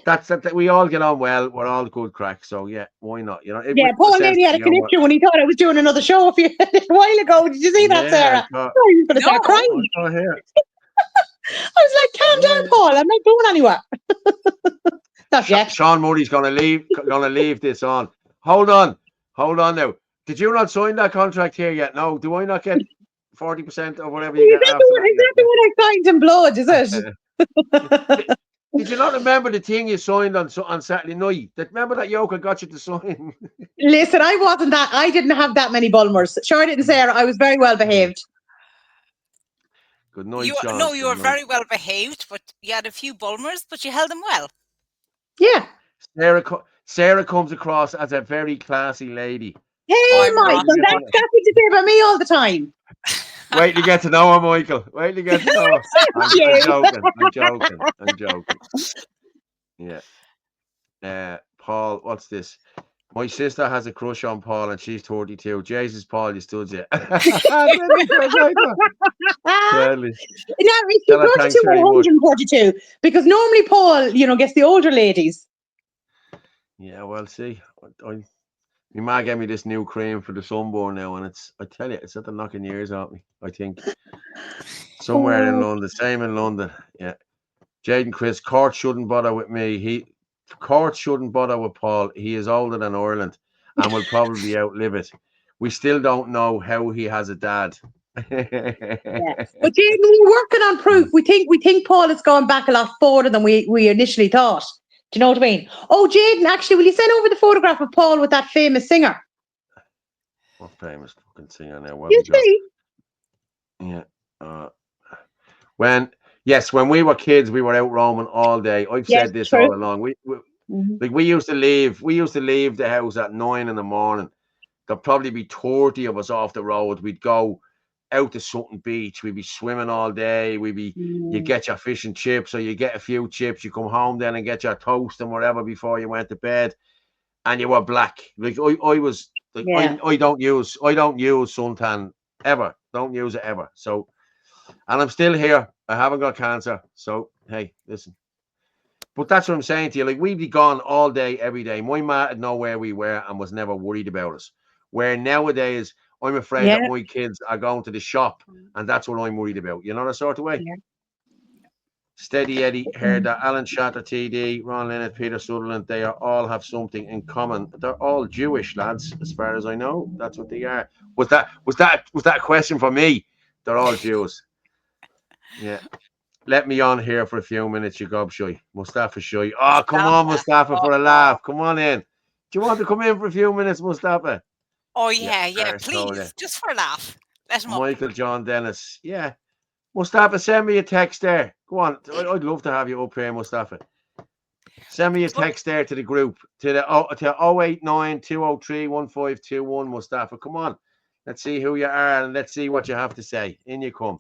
that's that we all get on well. We're all good crack. So yeah, why not? You know. Paul Lady had a connection when he thought I was doing another show a while ago. Did you see that, Sarah? I was going to start crying. I was like, calm down, Paul. I'm not going anywhere. Not yet. Sean Murray's gonna leave this on. Hold on now. Did you not sign that contract here yet? No. Do I not get 40% or whatever you get after that? Is that the one I signed in blood? Is it? Did you not remember the thing you signed on Saturday night? Remember that yoke I got you to sign? Listen, I didn't have that many Bulmers. Sure, I didn't, Sarah. I was very well behaved. Good night, Sean. No, you were very well behaved, but you had a few Bulmers, but you held them well. Yeah. Sarah comes across as a very classy lady. Hey, Michael, that's what you say about me all the time. Wait to get to know her, Michael. Wait to get to know her. I'm joking. Yeah. Paul, what's this? My sister has a crush on Paul and she's 32. Jesus, Paul, you stood yet. Now, is she 32 or 142? Because normally Paul, gets the older ladies. Yeah, well, see, my ma gave me this new cream for the sunburn now, and I tell you, it's at the knocking years out me, I think. Somewhere in London, same in London. Yeah. Jade and Chris, Court shouldn't bother with me. Court shouldn't bother with Paul. He is older than Ireland and will probably outlive it. We still don't know how he has a dad. Yeah. But Jade, we're working on proof. We think Paul is going back a lot further than we initially thought. Do you know what I mean? Oh, Jaden, actually, will you send over the photograph of Paul with that famous singer? What famous fucking singer now? You see? Yeah. When we were kids, we were out roaming all day. I've said this all along. We used to leave the house at 9 a.m. There'd probably be 30 of us off the road. We'd go out to Sutton Beach. We'd be swimming all day. You get your fish and chips, or you get a few chips. You come home then and get your toast and whatever before you went to bed, and you were black. Like I was. Like, I don't use suntan ever. Don't use it ever. So, and I'm still here. I haven't got cancer. So hey, listen. But that's what I'm saying to you. Like, we'd be gone all day, every day. My ma would know where we were and was never worried about us. Where nowadays, I'm afraid that my kids are going to the shop, and that's what I'm worried about. You know that sort of way? Yeah. Steady Eddie heard that Alan Shatter, TD, Ron Leonard, Peter Sutherland, they all have something in common. They're all Jewish, lads, as far as I know. That's what they are. Was that a question for me? They're all Jews. Yeah. Let me on here for a few minutes, you gobshy. Mustafa Shy. Oh, come on, Mustafa, for a laugh. Come on in. Do you want to come in for a few minutes, Mustafa? Oh, yeah, please. Just for a laugh. Let him Michael John Dennis. Yeah. Mustafa, send me a text there. Go on. I'd love to have you up here, Mustafa. Send me a text there to the group, to 089 203 1521, Mustafa. Come on. Let's see who you are and let's see what you have to say. In you come.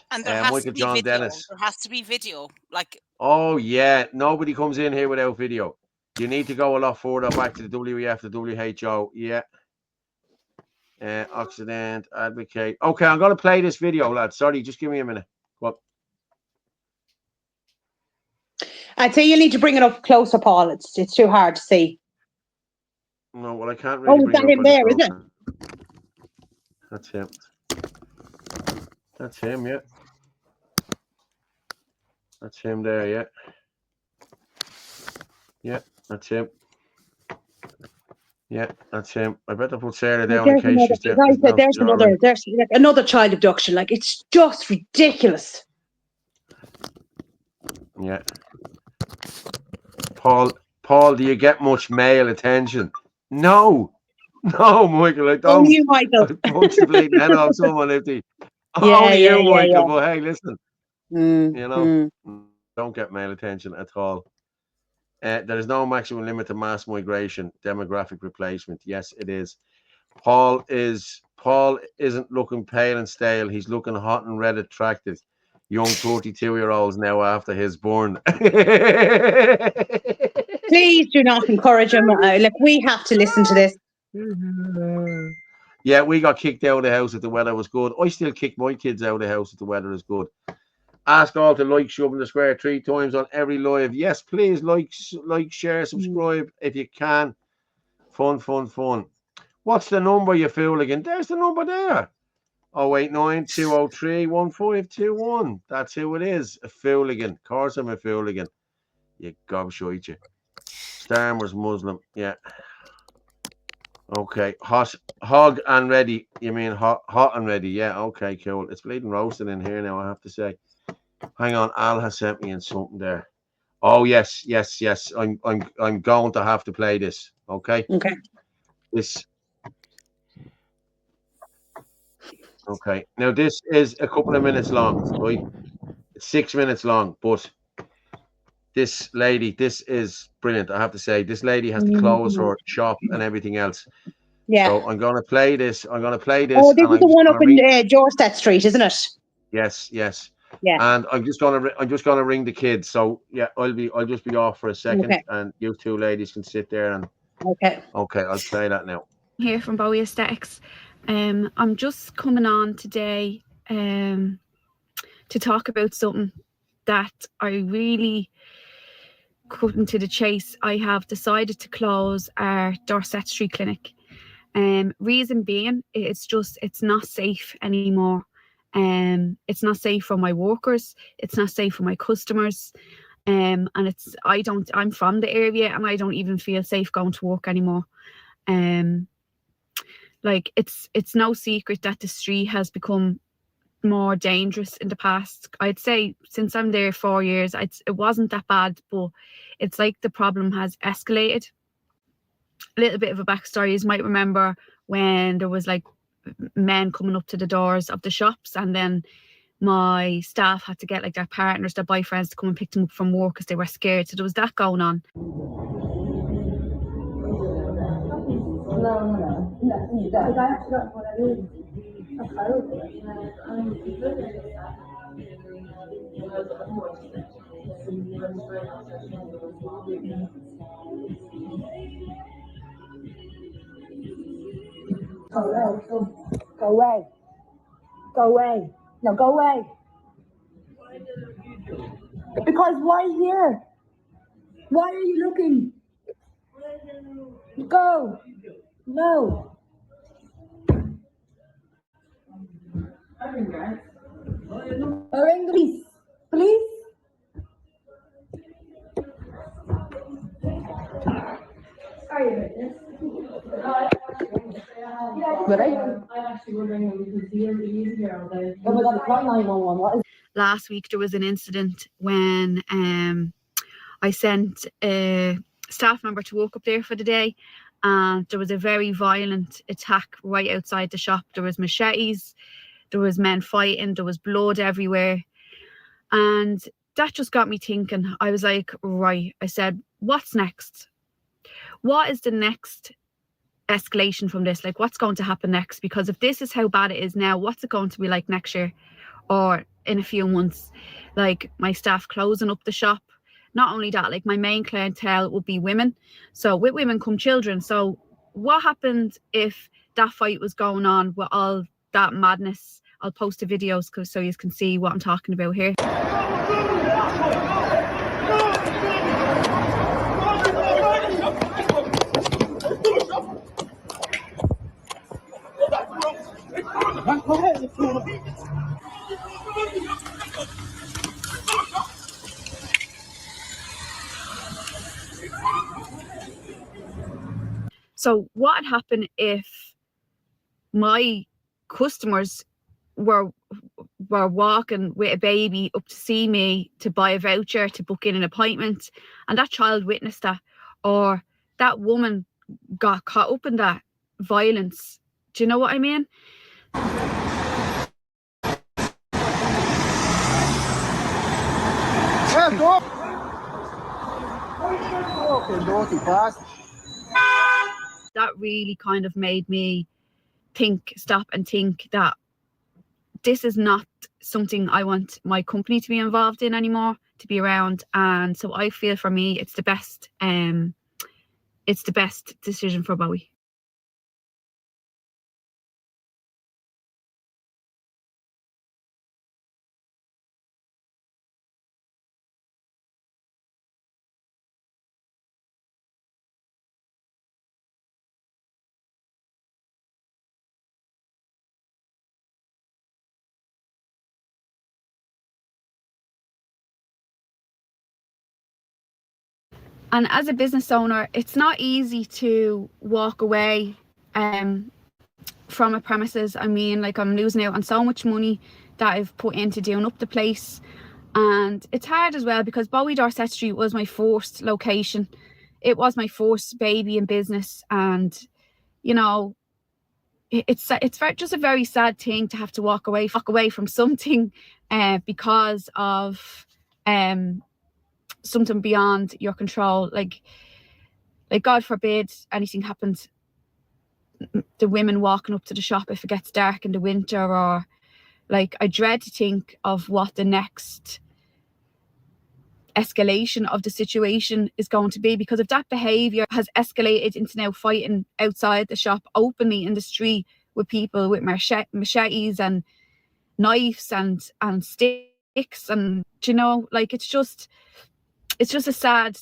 And there has to be John video. Dennis. There has to be video. Like, oh yeah, nobody comes in here without video. You need to go a lot further back to the WEF, the WHO. Yeah. Occident, advocate. Okay, I'm going to play this video, lads. Sorry, just give me a minute. What? I'd say you need to bring it up closer, Paul. It's too hard to see. No, well, I can't really bring it up him there, is it? That's him. That's him, yeah. That's him there, yeah. Yeah, that's him. Yeah, that's him. I better put Sarah down in case she's there. There's like another child abduction. Like, it's just ridiculous. Yeah. Paul, do you get much male attention? No, Michael, I don't. Only you, Michael. I'd punch the bleeding head off someone if they. Only you, Michael. But hey, listen, you know, don't get male attention at all. There is no maximum limit to mass migration, demographic replacement. Yes, it is. Paul isn't looking pale and stale. He's looking hot and red attractive. Young 32-year-olds now after his born. Please do not encourage him. Look, we have to listen to this. Yeah, we got kicked out of the house if the weather was good. I still kick my kids out of the house if the weather is good. Ask all to like Shoving the Square 3 times on every live. Yes, please like, share, subscribe if you can. Fun. What's the number, you fool again? There's the number there. 089-203-1521. That's who it is. A fooligan. Of course I'm a fooligan. You gobshite you. Starmer's Muslim. Yeah. Okay. Hog and ready. You mean hot and ready? Yeah. Okay. Cool. It's bleeding roasting in here now, I have to say. Hang on. Al has sent me in something there. Oh yes. I'm going to have to play this. Okay. Okay. This. Okay. Now this is a couple of minutes long, right? It's 6 minutes long, but this lady, this is brilliant. I have to say, this lady has to close her shop and everything else. Yeah. So I'm going to play this. Oh, this is the one up in Dorset Street, isn't it? Yes. Yeah. And I'm just going to ring the kids. So yeah, I'll just be off for a second, and you two ladies can sit there and. Okay. I'll play that now. Here from Bowie Aesthetics. I'm just coming on today to talk about something that I really cutting to the chase. I have decided to close our Dorset Street clinic. Reason being, it's not safe anymore. It's not safe for my workers. It's not safe for my customers. And I'm from the area and I don't even feel safe going to work anymore. Like it's no secret that the street has become more dangerous in the past. I'd say since I'm there 4 years, it wasn't that bad, but it's like the problem has escalated. A little bit of a backstory, you might remember when there was like men coming up to the doors of the shops, and then my staff had to get like their partners, their boyfriends to come and pick them up from work because they were scared. So there was that going on. Go away. No, go away. Because why here? Why are you looking? Go. No. English, please. Last week there was an incident when I sent a staff member to work up there for the day, and there was a very violent attack right outside the shop. There was machetes, there was men fighting, there was blood everywhere, and that just got me thinking. I was like, right, I said, what's next? What is the next escalation from this? Like, what's going to happen next? Because if this is how bad it is now, what's it going to be like next year or in a few months? Like, my staff closing up the shop. Not only that, like, my main clientele would be women. So with women come children. So what happened if that fight was going on with all that madness? I'll post the videos so you can see what I'm talking about here. So what would happen if my customers were walking with a baby up to see me to buy a voucher to book in an appointment, and that child witnessed that, or that woman got caught up in that violence? Do you know what I mean? That really kind of made me stop and think that this is not something I want my company to be involved in anymore, to be around. And so I feel for me it's the best decision for Bowie. And as a business owner, it's not easy to walk away from a premises. I mean, like, I'm losing out on so much money that I've put into doing up the place. And it's hard as well because Bowie Dorset Street was my first location. It was my first baby in business. And, you know, it's just a very sad thing to have to walk away from something because of something beyond your control. Like God forbid anything happens, the women walking up to the shop if it gets dark in the winter, or like, I dread to think of what the next escalation of the situation is going to be, because if that behaviour has escalated into now fighting outside the shop openly in the street with people with machetes and knives and sticks, and, you know, like, it's just a sad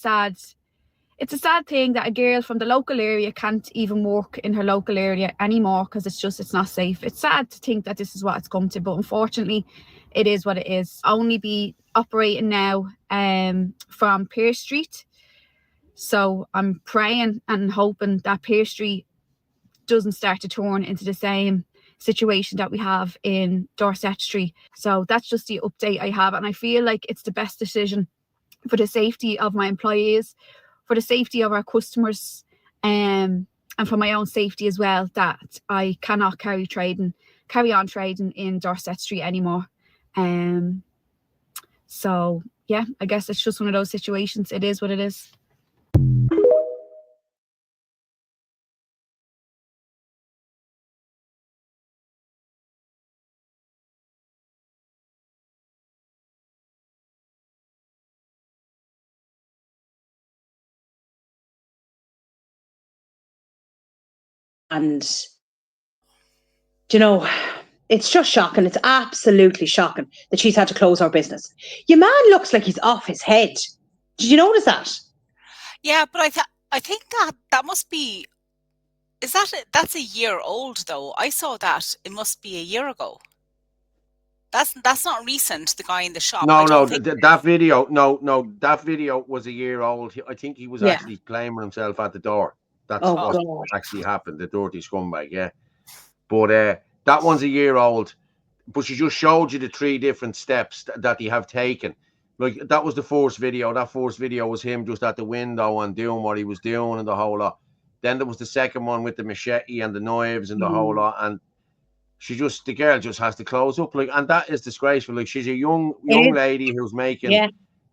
thing that a girl from the local area can't even work in her local area anymore because it's not safe. It's sad to think that this is what it's come to, but unfortunately it is what it is. Only be operating now from Pearse Street. So I'm praying and hoping that Pearse Street doesn't start to turn into the same situation that we have in Dorset Street. So that's just the update I have, and I feel like it's the best decision for the safety of my employees, for the safety of our customers, and for my own safety as well, that I cannot carry on trading in Dorset Street anymore. So yeah, I guess it's just one of those situations. It is what it is. And, you know, it's just shocking. It's absolutely shocking that she's had to close her business. Your man looks like he's off his head. Did you notice that? Yeah, but I think that must be, that's a year old though. I saw that it must be a year ago. That's not recent. The guy in the shop. That video was a year old. I think he was actually playing with himself at the door. That's what actually happened. The dirty scumbag, yeah. But that one's a year old. But she just showed you the 3 different steps that they have taken. Like, that was the first video. That first video was him just at the window and doing what he was doing and the whole lot. Then there was the second one with the machete and the knives and the whole lot. And the girl just has to close up. Like, and that is disgraceful. Like, she's a young lady who's making,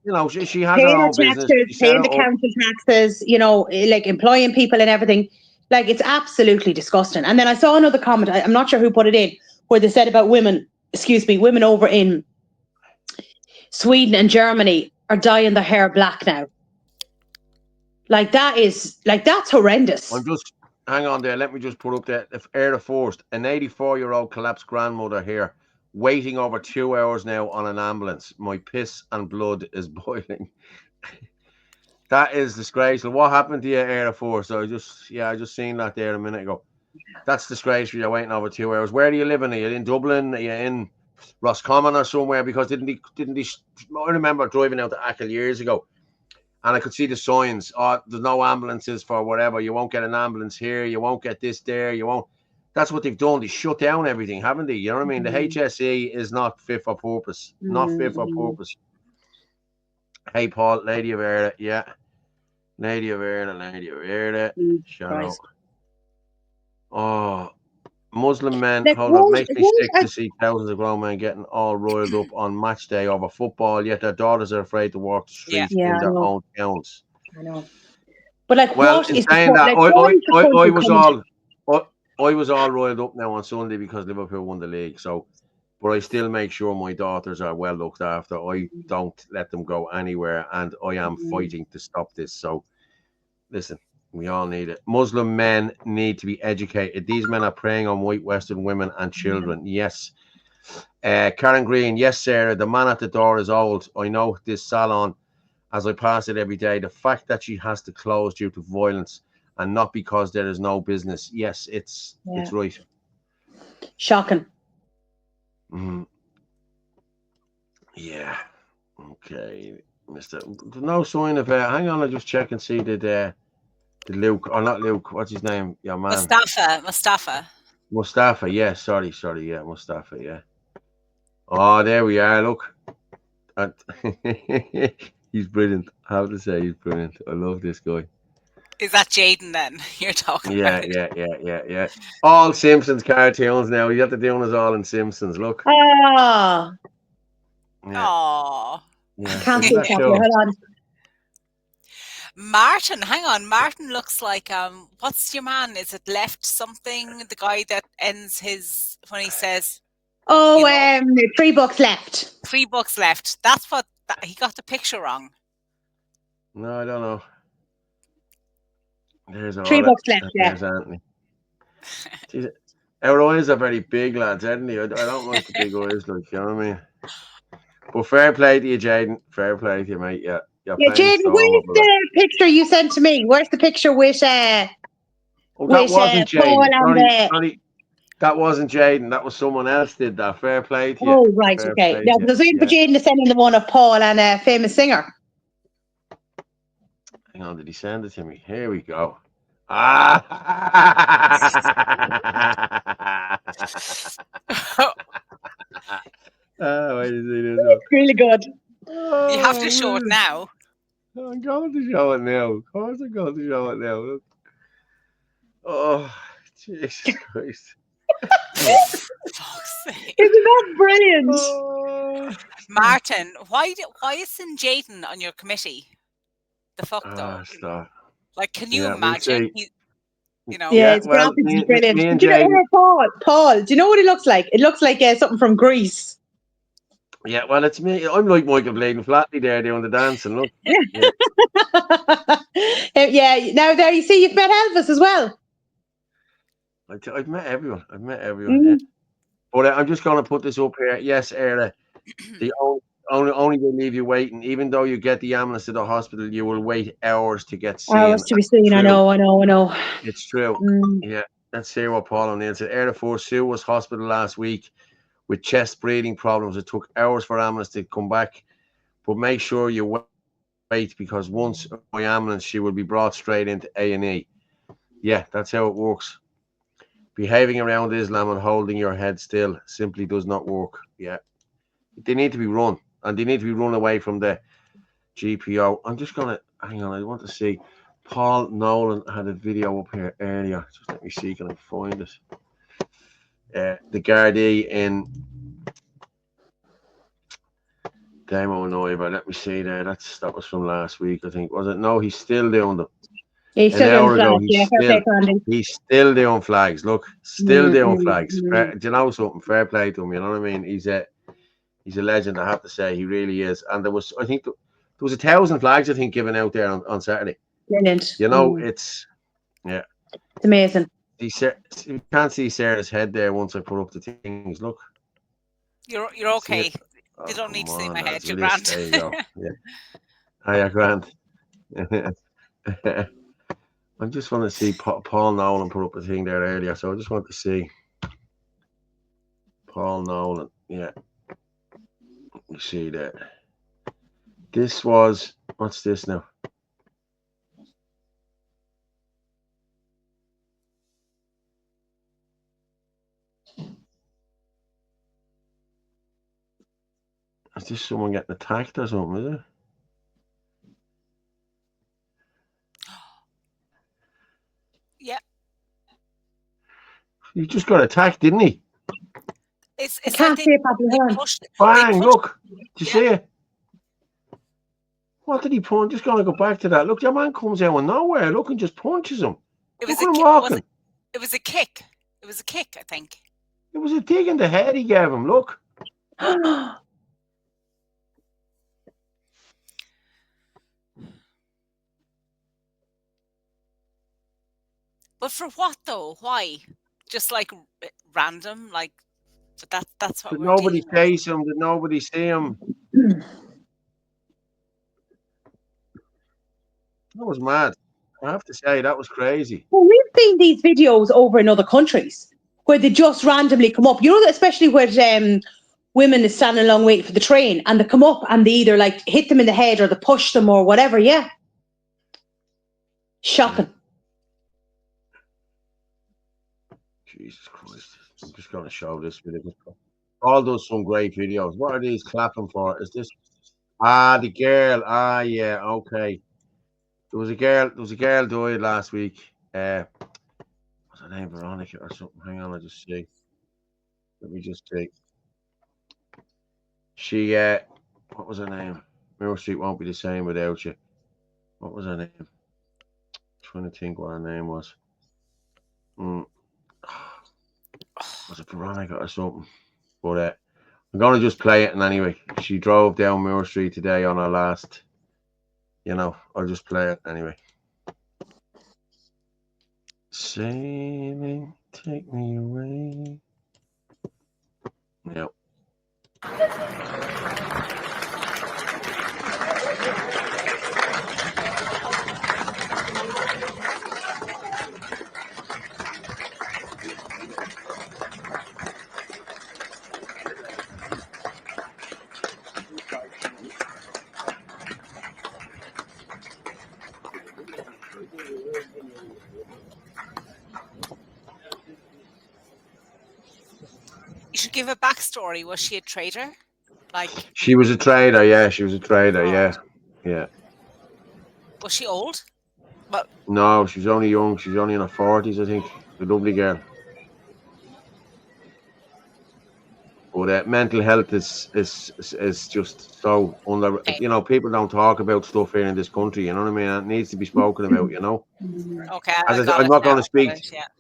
you know, she has her own business. Paying the council taxes, you know, like employing people and everything. Like, it's absolutely disgusting. And then I saw another comment, I'm not sure who put it in, where they said about women over in Sweden and Germany are dyeing their hair black now. That's horrendous. Hang on there. Let me just put up there. Air first. An 84-year-old collapsed grandmother here, waiting over 2 hours now on an ambulance. My piss and blood is boiling. That is disgraceful. What happened to you, Air Force? I just seen that there a minute ago. That's disgraceful. You're waiting over 2 hours. Where do you live in? Are you in Dublin? Are you in Roscommon or somewhere? Because didn't they? I remember driving out to Achill years ago, And I could see the signs. Oh, there's no ambulances for whatever. You won't get an ambulance here. You won't get this there. You won't. That's what they've done. They shut down everything, haven't they? You know what I mean? The HSE is not fit for purpose. Not fit for purpose. Hey, Paul, Lady of Orla. Yeah. Lady of Orla. Shout out. Oh, Muslim men. Hold on. Makes me sick to see thousands of grown men getting all roiled up on match day over football, yet their daughters are afraid to walk the streets in their own towns. I know. But like, well, what in is saying that, I was all roiled up now on Sunday because Liverpool won the league. So, but I still make sure my daughters are well looked after. I don't let them go anywhere, and I am fighting to stop this. So, listen. We all need it. Muslim men need to be educated. These men are preying on white Western women and children. Yes. Karen Green. Yes, Sarah. The man at the door is old. I know this salon as I pass it every day. The fact that she has to close due to violence and not because there is no business. Yes, it's right. Shocking. Yeah. Okay, Mister. No sign of. Hang on. I'll just check and see that. The Luke, or not Luke, what's his name? Your man. Mustafa, yeah, sorry, yeah, Mustafa, yeah. Oh, there we are, look. He's brilliant. I have to say, he's brilliant. I love this guy. Is that Jaden then you're talking about? Yeah. All Simpsons cartoons now. You have to do us all in Simpsons, look. Ah. Aww. Yeah. Can't see that. Hold on. Martin, hang on. Martin looks like what's your man? Is it Left something? The guy that ends his when he says, "Oh, 3 bucks left." 3 bucks left. That's what he got the picture wrong. No, I don't know. There's 3 bucks left. There's Anthony. Jeez, our eyes are very big, lads, aren't they? I don't like the big eyes, like, you know what I mean. But fair play to you, Jaden. Fair play to you, mate. Yeah. Jaden, where's the picture you sent to me? Where's the picture with that wasn't Paul and sorry, that wasn't Jaden. That was someone else did that. Fair play to you. Oh, right, okay. Now, because I for Jaden is sending the one of Paul and a famous singer. Hang on, did he send it to me? Here we go. It's really good. You have to show it now. I'm going to show it now. Of course I'm going to show it now. Look. Oh, Jesus Christ. Fuck's sake. Isn't that brilliant? Martin, why isn't Jaden on your committee? The fuck though? Stop. Like, can you imagine? You know. Yeah, his graphics is brilliant. Do you know Paul? Do you know what he looks like? It looks like something from Greece. Yeah, well, it's me. I'm like Michael Bladen Flatley there doing the dancing. Look. Yeah. Now there you see, you've met Elvis as well. I've met everyone. Yeah. But I'm just going to put this up here. Yes, Orla. The only they leave you waiting, even though you get the ambulance to the hospital, you will wait hours to get seen. Hours to be seen. I know. It's true. Yeah. Let's see what Paul O'Neill said. Orla 4 Sue was hospital last week with chest breathing problems. It took hours for ambulance to come back, but make sure you wait because once by ambulance, she will be brought straight into A&E. Yeah, that's how it works. Behaving around Islam and holding your head still simply does not work. Yeah. They need to be run, and they need to be run away from the GPO. I'm just going to, hang on, I want to see. Paul Nolan had a video up here earlier. Just let me see, can I find it? The Gardaí in Demo Noiva. Let me see there. That was from last week, I think. Was it? No, he's still doing them. He's still doing flags. He's still doing flags. Look, still doing flags. Do you know something? Fair play to him. You know what I mean? He's a legend, I have to say. He really is. And there was 1,000 flags, I think, given out there on Saturday. Brilliant. You know, it's amazing. You can't see Sarah's head there once I put up the things. Look. You're okay. You don't need to see my head. You're grand. There you go. Yeah. Hiya, grand. I just want to see Paul Nolan put up a thing there earlier, so I just want to see Paul Nolan. Yeah. You see that. This was, what's this now? Is this someone getting attacked or something, is it? Yeah. He just got attacked, didn't he? It's I like can't they see it properly. Hold on. pushed. Bang, look. Did you Yeah. see it? What did he punch? Just gonna go back to that. Look, the man comes out of nowhere. Look, and just punches him. It was Look at him a walking. it was a kick. It was a kick, I think. It was a dig in the head he gave him. Look. But for what though? Why? Just like random, like. But that's what Did we're nobody dealing with. chase him? Did nobody see him? That was mad. I have to say, that was crazy. Well, we've seen these videos over in other countries where they just randomly come up. You know, especially where women is standing along waiting for the train and they come up and they either like hit them in the head or they push them or whatever. Yeah. Shocking. Jesus Christ. I'm just going to show this video. All does some great videos. What are these clapping for? Is this? Ah, the girl. Ah, yeah. Okay. There was a girl died last week. What's her name? Veronica or something. Hang on, I'll just see. Let me just see. She, what was her name? Mirror Street won't be the same without you. What was her name? I'm trying to think what her name was. Was it Veronica or something? But I'm going to just play it. And anyway, she drove down Mirror Street today on her last, I'll just play it anyway. Sailing, take me away. Yep. You should give a backstory. Was she a trader? Like she was a trader, yeah. She was a trader, yeah. Was she old? But no, she's only young. She's only in her 40s, I think. A lovely girl. But mental health is just so under. People don't talk about stuff here in this country. You know what I mean? It needs to be spoken about. Okay. I'm not going to speak.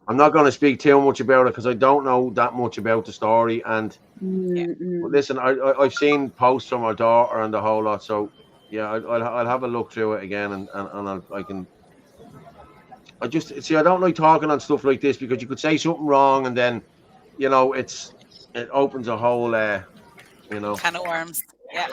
I'm not going to speak too much about it because I don't know that much about the story. And but listen, I've seen posts from her daughter and the whole lot. So yeah, I'll have a look through it again, and I just see. I don't like talking on stuff like this because you could say something wrong, and then it opens a whole can of worms. Yeah.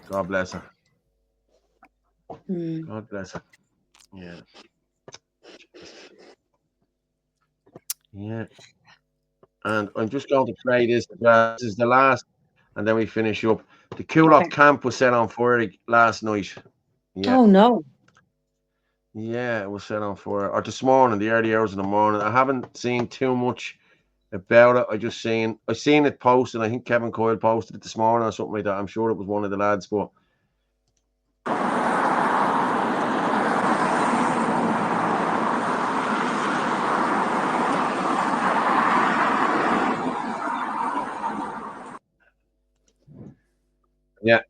God bless her. God bless her. Yeah. Yeah. And I'm just going to play this. This is the last, and then we finish up. The cool-off camp was set on fire last night. Yeah. Oh, no. Yeah, it was set on fire. Or this morning, the early hours of the morning. I haven't seen too much about it. I seen it posted. I think Kevin Coyle posted it this morning or something like that. I'm sure it was one of the lads, but yeah.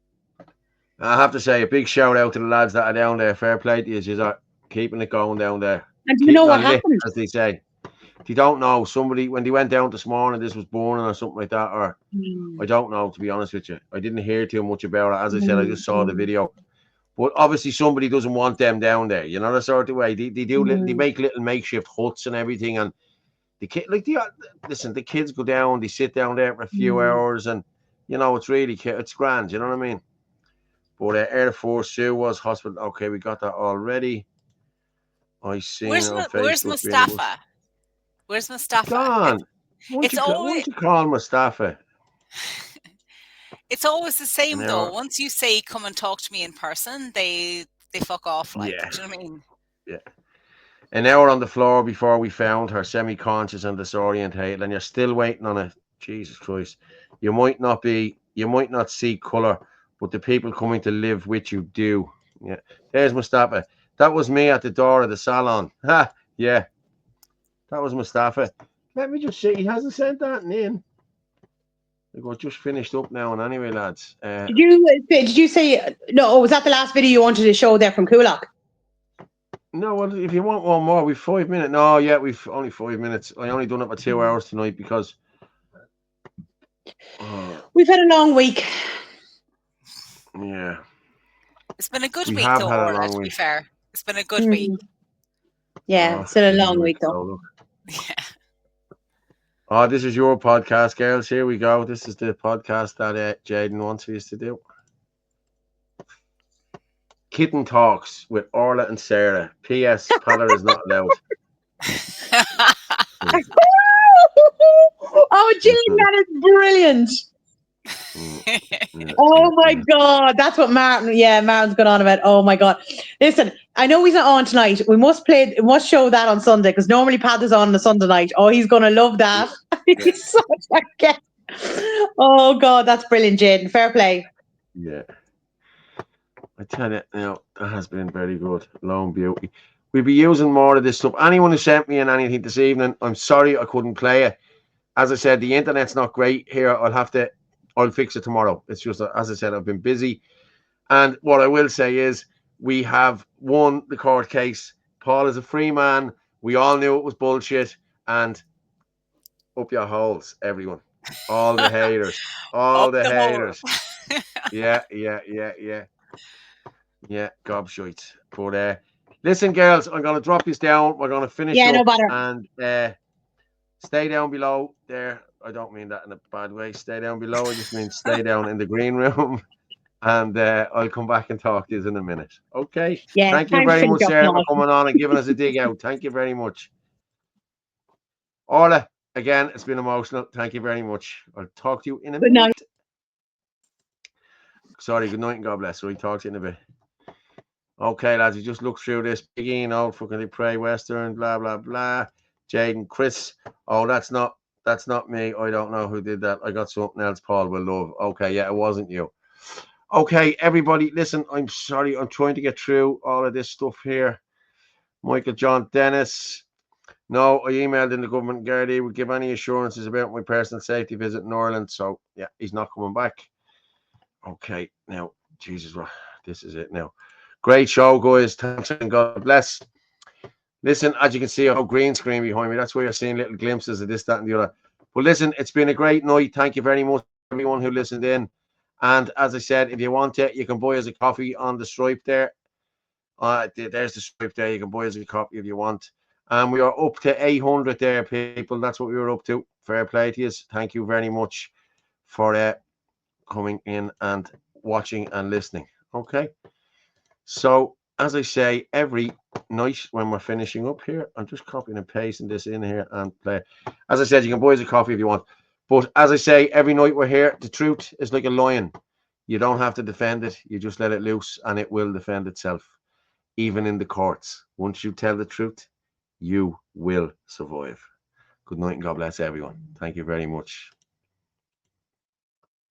I have to say a big shout out to the lads that are down there. Fair play to you. You're keeping it going down there. And do you know what happened? As they say. If you don't know, somebody, when they went down this morning, this was burning or something like that, or I don't know, to be honest with you. I didn't hear too much about it. As I said, I just saw the video. But obviously somebody doesn't want them down there. You know the sort of way. They they make little makeshift huts and everything, and the kid listen, the kids go down, they sit down there for a few hours, and it's really it's grand, you know what I mean? But Air Force Sue was hospital. Okay, we got that already. I see. Where's Mustafa? Where's Mustafa? Gone. Why don't you call Mustafa? It's always the same An though. hour. Once you say come and talk to me in person, they fuck off. Like, Yeah. do you know what I mean? Yeah. An hour on the floor before we found her, semi-conscious and disorientated, and you're still waiting on it. Jesus Christ. You might not see colour, but the people coming to live with you do. Yeah. There's Mustafa. That was me at the door of the salon. Ha! Yeah. That was Mustafa. Let me just see. He hasn't sent that in. We've just finished up now, and anyway, lads. Did you say no? Was that the last video you wanted to show there from Coolock? No, well, if you want one more, we've 5 minutes. No, yeah, we've only 5 minutes. I only done it for 2 hours tonight because we've had a long week. Yeah. It's been a good We week have though, had a Orla, long to be week. fair. It's been a good week. Yeah, it's been a long week though. Yeah. Oh, this is your podcast, girls. Here we go. This is the podcast that Jaden wants us to do. Kitten Talks with Orla and Sarah. P.S. Paddler is not allowed. Oh, Jane, that is brilliant. Oh my God, that's what Martin's gone on about. Oh my God, listen, I know he's not on tonight. We must show that on Sunday because normally Pat is on a Sunday night. Oh, he's gonna love that. He's such a guest. Oh God, that's brilliant, Jaden. Fair play. Yeah, I tell you, that has been very good. Lone Beauty. We'll be using more of this stuff. Anyone who sent me in anything this evening, I'm sorry I couldn't play it. As I said, the internet's not great here. I'll fix it tomorrow. It's just, as I said, I've been busy. And what I will say is we have won the court case. Paul is a free man. We all knew it was bullshit. And up your holes, everyone. All the haters. All the haters. Yeah. Yeah, gobshite. But listen, girls, I'm going to drop this down. We're going to finish up. No bother. And stay down below there. I don't mean that in a bad way. Stay down below. I just mean stay down in the green room. And I'll come back and talk to you in a minute. Okay? Yeah, thank you very much, Sarah, for coming on and giving us a dig out. Thank you very much. Orla, again, it's been emotional. Thank you very much. I'll talk to you in a minute. Night. Sorry, good night and God bless. We'll talk to you in a bit. Okay, lads, you just look through this. Biggie, fucking they pray Western, blah, blah, blah. Jaden, Chris. Oh, that's not me. I don't know who did that. I got something else Paul will love. Okay, yeah, it wasn't you. Okay, everybody, listen, I'm sorry. I'm trying to get through all of this stuff here. Michael John Dennis. No, I emailed in the government Gardaí would give any assurances about my personal safety visit in Ireland. So, yeah, he's not coming back. Okay, now, Jesus, this is it now. Great show, guys. Thanks and God bless. Listen, as you can see, a whole green screen behind me. That's where you're seeing little glimpses of this, that, and the other. But listen, it's been a great night. Thank you very much, everyone who listened in. And as I said, if you want it, you can buy us a coffee on the stripe there. There's the stripe there. You can buy us a coffee if you want. And we are up to 800 there, people. That's what we were up to. Fair play to you. Thank you very much for coming in and watching and listening. Okay. So, as I say, every night when we're finishing up here, I'm just copying and pasting this in here and play. As I said, you can buy us a coffee if you want. But as I say, every night we're here, the truth is like a lion. You don't have to defend it. You just let it loose and it will defend itself. Even in the courts. Once you tell the truth, you will survive. Good night and God bless everyone. Thank you very much.